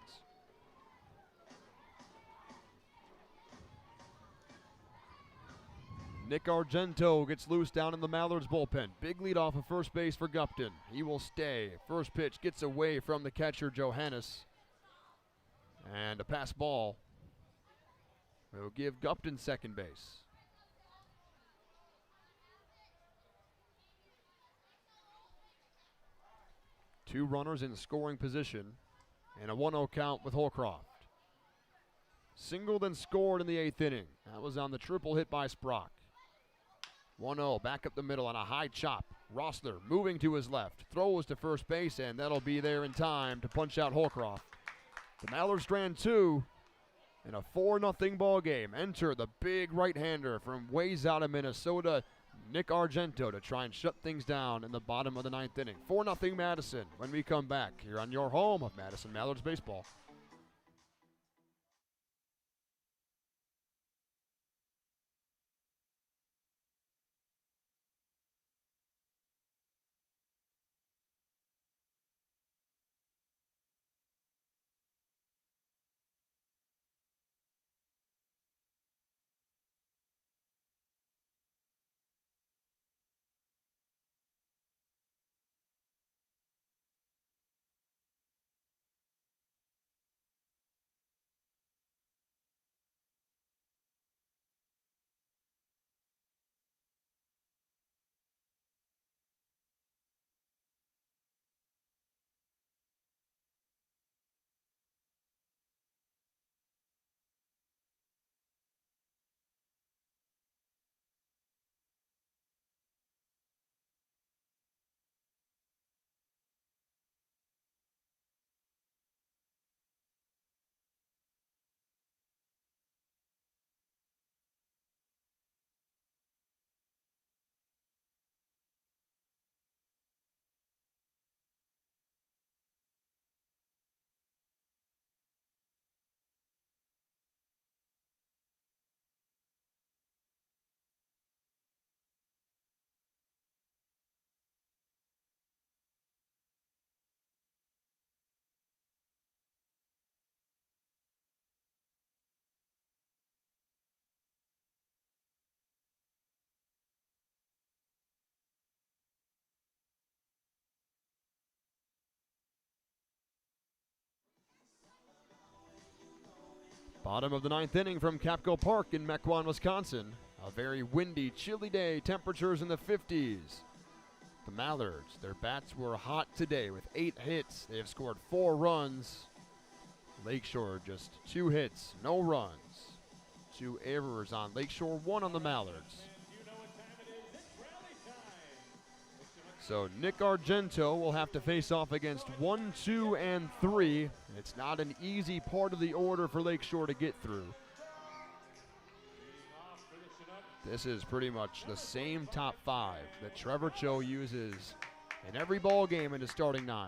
Nick Argento gets loose down in the Mallards bullpen. Big lead off of first base for Gupton. He will stay. First pitch gets away from the catcher, Johannes. And a pass ball will give Gupton second base. Two runners in scoring position and a 1-0 count with Holcroft. Singled and scored in the 8th inning. That was on the triple hit by Sprock. 1-0 back up the middle on a high chop. Rossler moving to his left. Throws to first base, and that'll be there in time to punch out Holcroft. The Mallards strand 2 in a 4-0 ball game. Enter the big right-hander from ways out of Minnesota, Nick Argento, to try and shut things down in the bottom of the 9th inning. 4-0 Madison when we come back here on your home of Madison Mallards Baseball. Bottom of the 9th inning from Capco Park in Mequon, Wisconsin. A very windy, chilly day, temperatures in the 50s. The Mallards, their bats were hot today with 8 hits. They have scored 4 runs. Lakeshore just 2 hits, no runs. 2 errors on Lakeshore, 1 on the Mallards. So Nick Argento will have to face off against 1, 2, and 3. It's not an easy part of the order for Lakeshore to get through. This is pretty much the same top 5 that Trevor Cho uses in every ball game in his starting 9.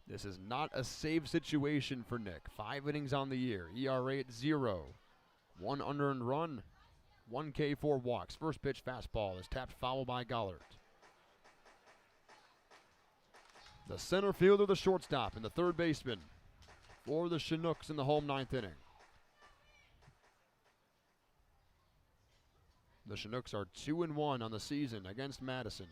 This is not a save situation for Nick. 5 innings on the year, ERA at 0. 1 unearned run, 1 K, 4 walks. First pitch fastball is tapped foul by Gollert. The center fielder, the shortstop, and the third baseman for the Chinooks in the home 9th inning. The Chinooks are 2-1 on the season against Madison,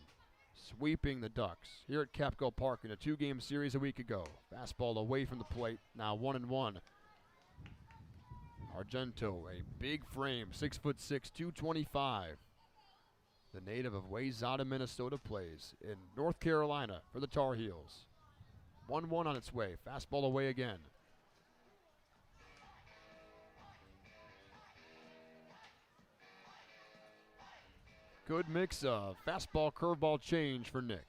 sweeping the Ducks here at Capco Park in a 2-game series a week ago. Fastball away from the plate, now 1-1. Argento, a big frame, 6'6", 225. The native of Wayzata, Minnesota, plays in North Carolina for the Tar Heels. 1-1 on its way. Fastball away again. Good mix of fastball, curveball change for Nick.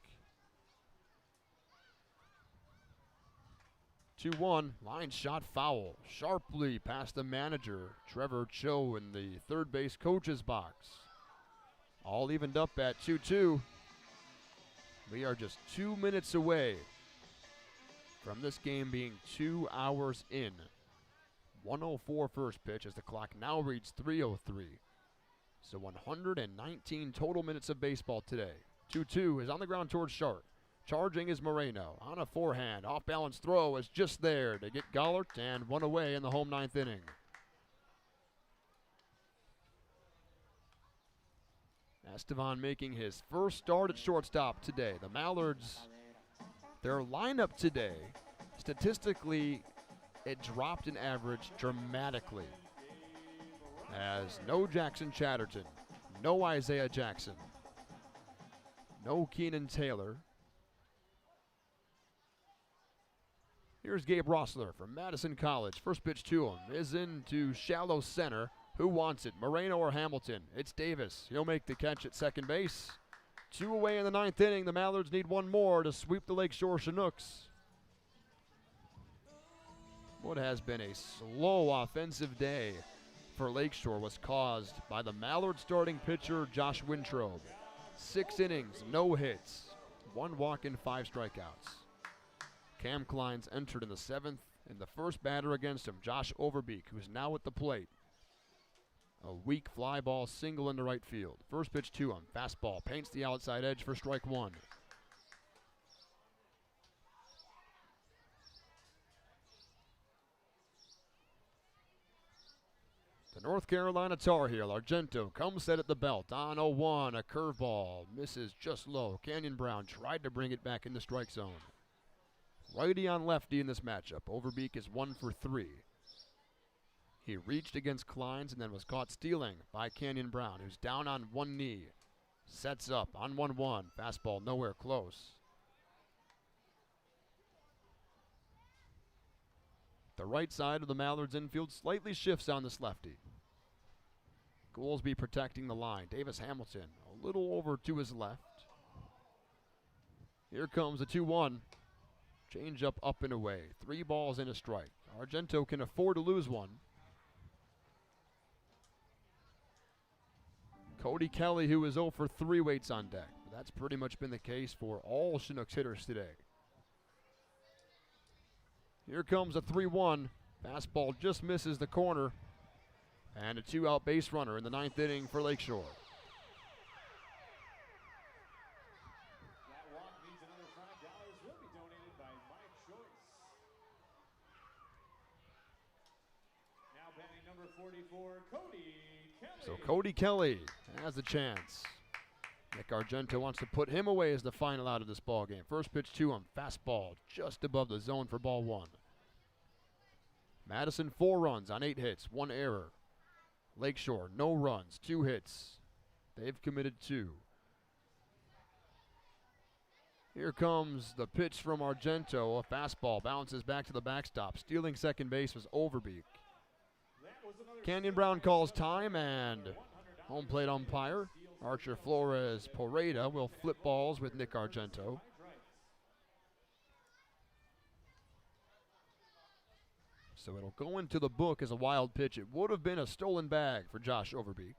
2-1, line shot foul. Sharply past the manager, Trevor Cho, in the third base coach's box. All evened up at 2-2. We are just 2 minutes away from this game being 2 hours in. 104 first pitch as the clock now reads 3:03. So 119 total minutes of baseball today. 2-2 is on the ground towards short. Charging is Moreno on a forehand. Off-balance throw is just there to get Gollert and one away in the home ninth inning. Estevan making his first start at shortstop today. The Mallards, their lineup today, statistically, it dropped in average dramatically. As no Jackson Chatterton, no Isaiah Jackson, no Keenan Taylor. Here's Gabe Rossler from Madison College. First pitch to him is into shallow center. Who wants it, Moreno or Hamilton? It's Davis. He'll make the catch at second base. 2 away in the ninth inning. The Mallards need one more to sweep the Lakeshore Chinooks. What has been a slow offensive day for Lakeshore was caused by the Mallard starting pitcher Josh Wintrobe. 6 innings, no hits, 1 walk and 5 strikeouts. Cam Klein's entered in the 7th, and the first batter against him, Josh Overbeek, who's now at the plate. A weak fly ball single into right field. First pitch to him, fastball, paints the outside edge for strike 1. The North Carolina Tar Heel, Argento, comes set at the belt on 0-1, a curveball, misses just low. Canyon Brown tried to bring it back in the strike zone. Righty on lefty in this matchup. Overbeek is 1 for 3. He reached against Kleins and then was caught stealing by Canyon Brown, who's down on one knee. Sets up on 1-1, fastball nowhere close. The right side of the Mallards infield slightly shifts on this lefty. Goolsby protecting the line. Davis Hamilton a little over to his left. Here comes a 2-1. Change up and away. 3 balls and a strike. Argento can afford to lose one. Cody Kelly, who is 0 for 3, waits on deck. That's pretty much been the case for all Chinooks hitters today. Here comes a 3-1. Fastball just misses the corner. And a 2-out base runner in the 9th inning for Lakeshore. That walk means another $5 will be donated by Mike Choice. Now batting number 44, Cody Kelly. So Cody Kelly has a chance. Nick Argento wants to put him away as the final out of this ball game. First pitch to him, fastball just above the zone for ball 1. Madison 4 runs on 8 hits, 1 error. Lakeshore no runs, 2 hits. They've committed 2. Here comes the pitch from Argento. A fastball bounces back to the backstop. Stealing second base was Overbeek. Canyon Brown calls time, and home plate umpire Archer Flores Poreda will flip balls with Nick Argento. So it'll go into the book as a wild pitch. It would have been a stolen bag for Josh Overbeek.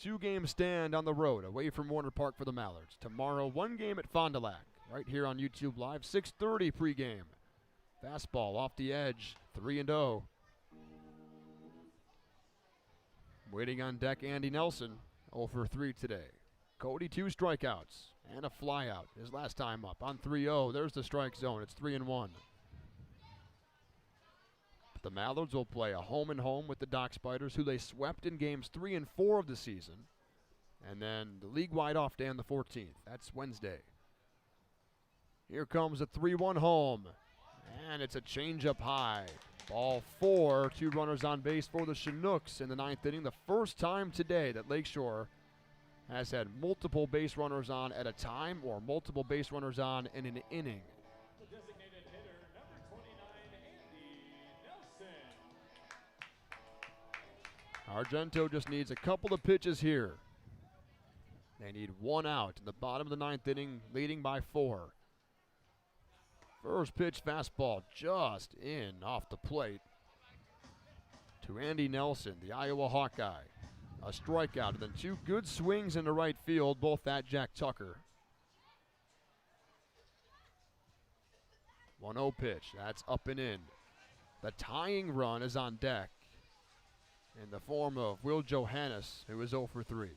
2-game stand on the road away from Warner Park for the Mallards. Tomorrow, 1 game at Fond du Lac, right here on YouTube Live, 6:30 pregame. Fastball off the edge, 3-0. Waiting on deck, Andy Nelson, 0 for 3 today. Cody 2 strikeouts and a flyout his last time up on 3-0. There's the strike zone. It's 3-1. But the Mallards will play a home-and-home with the Dock Spiders, who they swept in games 3 and 4 of the season. And then the league-wide off day on the 14th. That's Wednesday. Here comes a 3-1 home. And it's a changeup high. Ball 4, 2 runners on base for the Chinooks in the 9th inning. The first time today that Lakeshore has had multiple base runners on at a time or multiple base runners on in an inning. The designated hitter, number 29, Andy Nelson. Argento just needs a couple of pitches here. They need 1 out in the bottom of the 9th inning, leading by 4. First pitch fastball just in off the plate to Andy Nelson, the Iowa Hawkeye. A strikeout and then 2 good swings into right field, both at Jack Tucker. 1-0 pitch. That's up and in. The tying run is on deck in the form of Will Johannes, who is 0 for 3.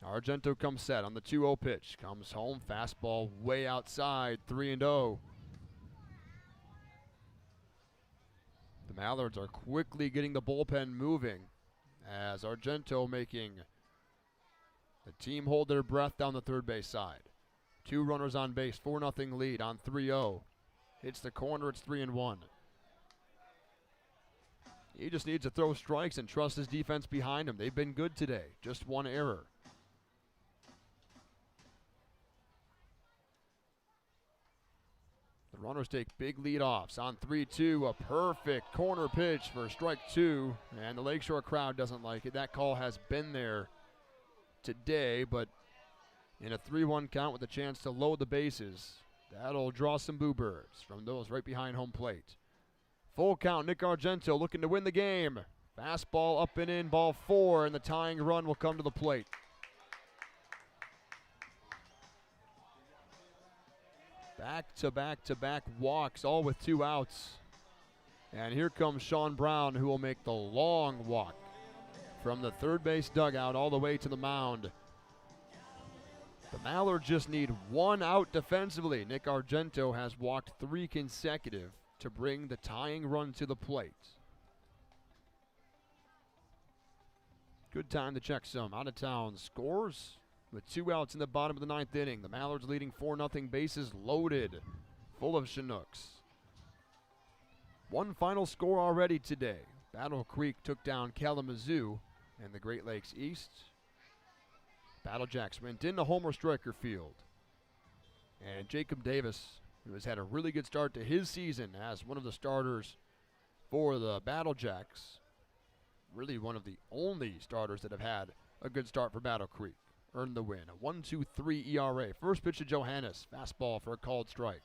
Argento comes set on the 2-0 pitch. Comes home, fastball way outside, 3-0. The Mallards are quickly getting the bullpen moving as Argento making the team hold their breath down the third base side. 2 runners on base, 4-0 lead on 3-0. Hits the corner, it's 3-1. He just needs to throw strikes and trust his defense behind him. They've been good today, just 1 error. The runners take big leadoffs on 3-2. A perfect corner pitch for strike 2. And the Lakeshore crowd doesn't like it. That call has been there today, but in a 3-1 count with a chance to load the bases, that'll draw some boo birds from those right behind home plate. Full count, Nick Argento looking to win the game. Fastball up and in, ball 4, and the tying run will come to the plate. Back-to-back-to-back walks, all with 2 outs. And here comes Sean Brown, who will make the long walk from the third base dugout all the way to the mound. The Mallards just need 1 out defensively. Nick Argento has walked 3 consecutive to bring the tying run to the plate. Good time to check some out-of-town scores. With 2 outs in the bottom of the 9th inning, the Mallards leading 4-0, bases loaded, full of Chinooks. 1 final score already today. Battle Creek took down Kalamazoo in the Great Lakes East. Battle Jacks went into Homer Striker Field. And Jacob Davis, who has had a really good start to his season as one of the starters for the Battle Jacks, really one of the only starters that have had a good start for Battle Creek, earned the win. A 1.23 ERA. First pitch to Johannes. Fastball for a called strike.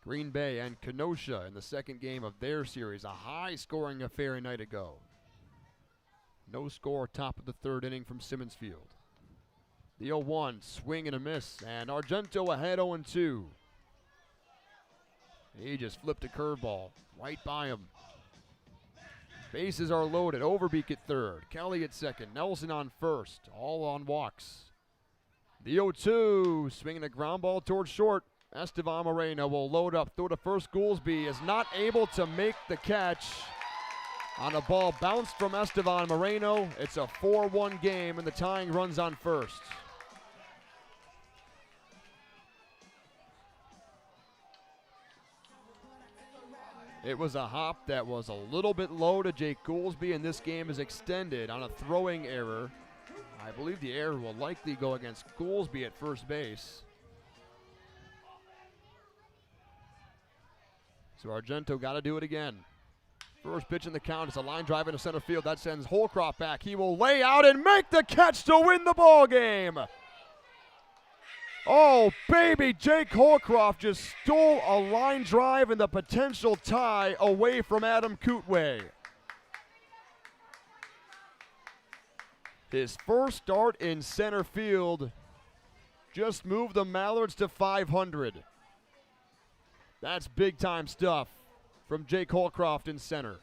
Green Bay and Kenosha in the second game of their series. A high-scoring affair a night ago. No score, top of the 3rd inning from Simmons Field. The 0-1, swing and a miss, and Argento ahead 0-2. He just flipped a curveball right by him. Bases are loaded. Overbeek at 3rd. Kelly at 2nd. Nelson on 1st. All on walks. The 0-2. Swinging a ground ball towards short. Estevan Moreno will load up. Throw to first. Goolsby is not able to make the catch on a ball bounced from Estevan Moreno. It's a 4-1 game, and the tying run's on 1st. It was a hop that was a little bit low to Jake Goolsby, and this game is extended on a throwing error. I believe the error will likely go against Goolsby at first base. So Argento got to do it again. First pitch in the count is a line drive into center field. That sends Holcroft back. He will lay out and make the catch to win the ball game. Oh, baby, Jake Holcroft just stole a line drive and the potential tie away from Adam Kootway. His first start in center field just moved the Mallards to 500. That's big-time stuff from Jake Holcroft in center.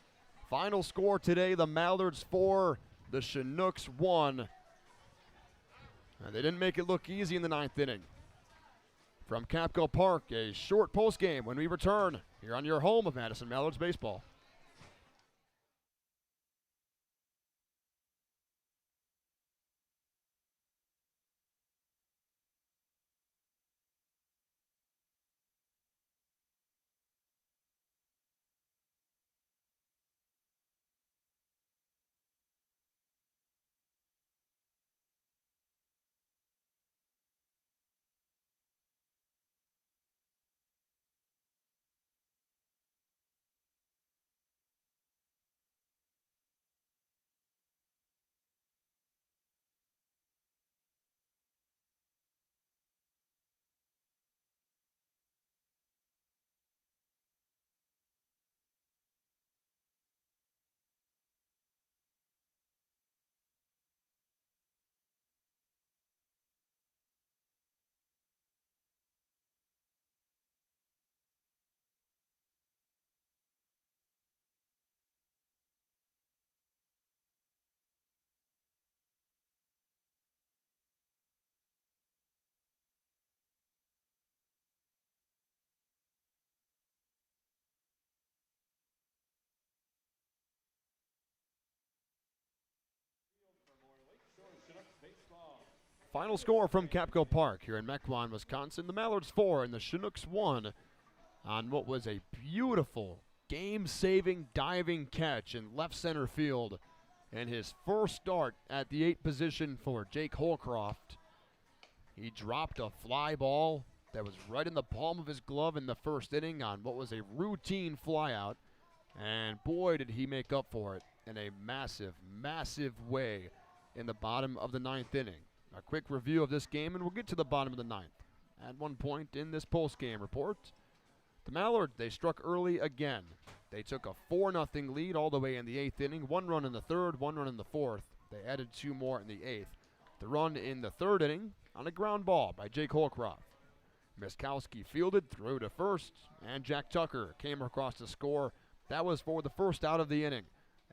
Final score today, the Mallards 4, the Chinooks 1. And they didn't make it look easy in the 9th inning. From Capco Park, a short postgame when we return here on your home of Madison Mallards baseball. Final score from Capco Park here in Mequon, Wisconsin. The Mallards 4 and the Chinooks 1 on what was a beautiful game-saving diving catch in left center field. And his first start at the 8th position for Jake Holcroft. He dropped a fly ball that was right in the palm of his glove in the first inning on what was a routine flyout. And boy, did he make up for it in a massive, massive way in the bottom of the 9th inning. A quick review of this game, and we'll get to the bottom of the 9th. At one point in this post-game report, the Mallards, they struck early again. They took a 4-0 lead all the way in the 8th inning. 1 run in the 3rd, 1 run in the 4th. They added 2 more in the 8th. The run in the 3rd inning on a ground ball by Jake Holcroft. Miskowski fielded, threw to first, and Jack Tucker came across to score. That was for the first out of the inning.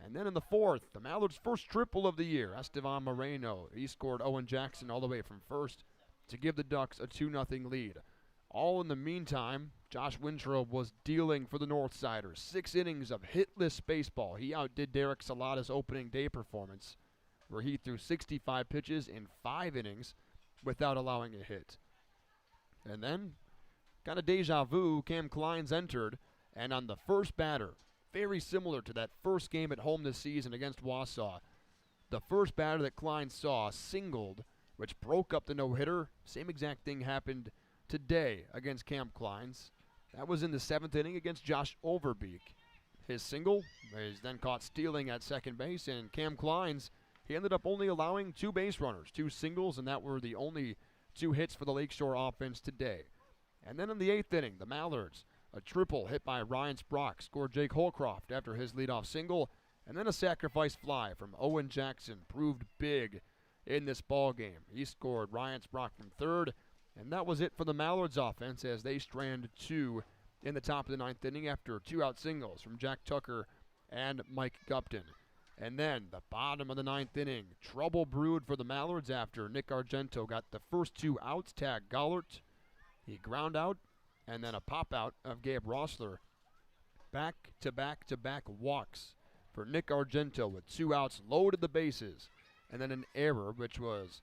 And then in the 4th, the Mallards' first triple of the year, Estevan Moreno. He scored Owen Jackson all the way from first to give the Ducks a 2-0 lead. All in the meantime, Josh Wintrobe was dealing for the Northsiders. 6 innings of hitless baseball. He outdid Derek Salada's opening day performance, where he threw 65 pitches in 5 innings without allowing a hit. And then, kind of deja vu, Cam Kleins entered, and on the first batter, very similar to that first game at home this season against Wausau, the first batter that Kleins saw singled, which broke up the no-hitter. Same exact thing happened today against Cam Kleins. That was in the 7th inning against Josh Overbeek. His single is then caught stealing at second base, and Cam Kleins, he ended up only allowing 2 base runners, 2 singles, and that were the only 2 hits for the Lakeshore offense today. And then in the 8th inning, the Mallards, a triple hit by Ryan Sprock, scored Jake Holcroft after his leadoff single, and then a sacrifice fly from Owen Jackson proved big in this ball game. He scored Ryan Sprock from third, and that was it for the Mallards offense as they stranded 2 in the top of the 9th inning after 2-out singles from Jack Tucker and Mike Gupton. And then the bottom of the 9th inning, trouble brewed for the Mallards after Nick Argento got the first 2 outs, tagged Gollert. He ground out, and then a pop-out of Gabe Rossler. Back-to-back-to-back walks for Nick Argento with 2 outs, loaded the bases, and then an error, which was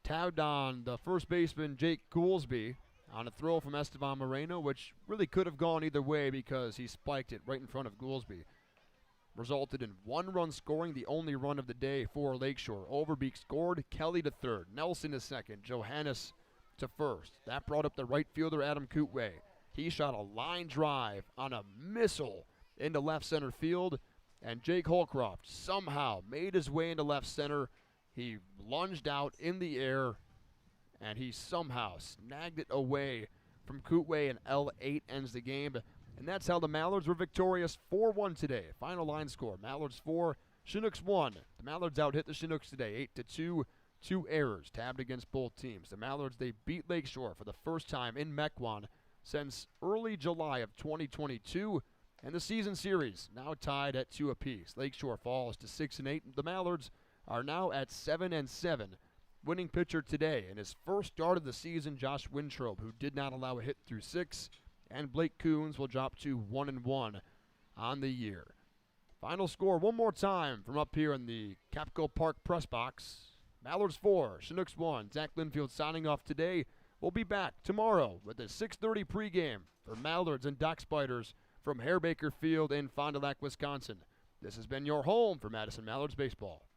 tagged on the first baseman Jake Goolsby on a throw from Estevan Moreno, which really could have gone either way because he spiked it right in front of Goolsby. Resulted in 1 run scoring, the only run of the day for Lakeshore. Overbeek scored, Kelly to third, Nelson to second, Johannes to first. That brought up the right fielder Adam Kootway. He shot a line drive on a missile into left center field, and Jake Holcroft somehow made his way into left center. He lunged out in the air, and he somehow snagged it away from Kootway, and L8 ends the game. And that's how the Mallards were victorious 4-1 today. Final line score, Mallards 4, Chinooks 1. The Mallards out-hit the Chinooks today, 8-2. 2 errors tabbed against both teams. The Mallards, they beat Lakeshore for the first time in Mequon since early July of 2022. And the season series now tied at 2 apiece. Lakeshore falls to 6-8. The Mallards are now at 7-7. Winning pitcher today in his first start of the season, Josh Wintrobe, who did not allow a hit through 6. And Blake Coons will drop to 1-1 on the year. Final score one more time from up here in the Capco Park press box. Mallards 4, Chinooks 1. Zach Linfield signing off today. We'll be back tomorrow with a 6:30 pregame for Mallards and Dock Spiders from Harebaker Field in Fond du Lac, Wisconsin. This has been your home for Madison Mallards Baseball.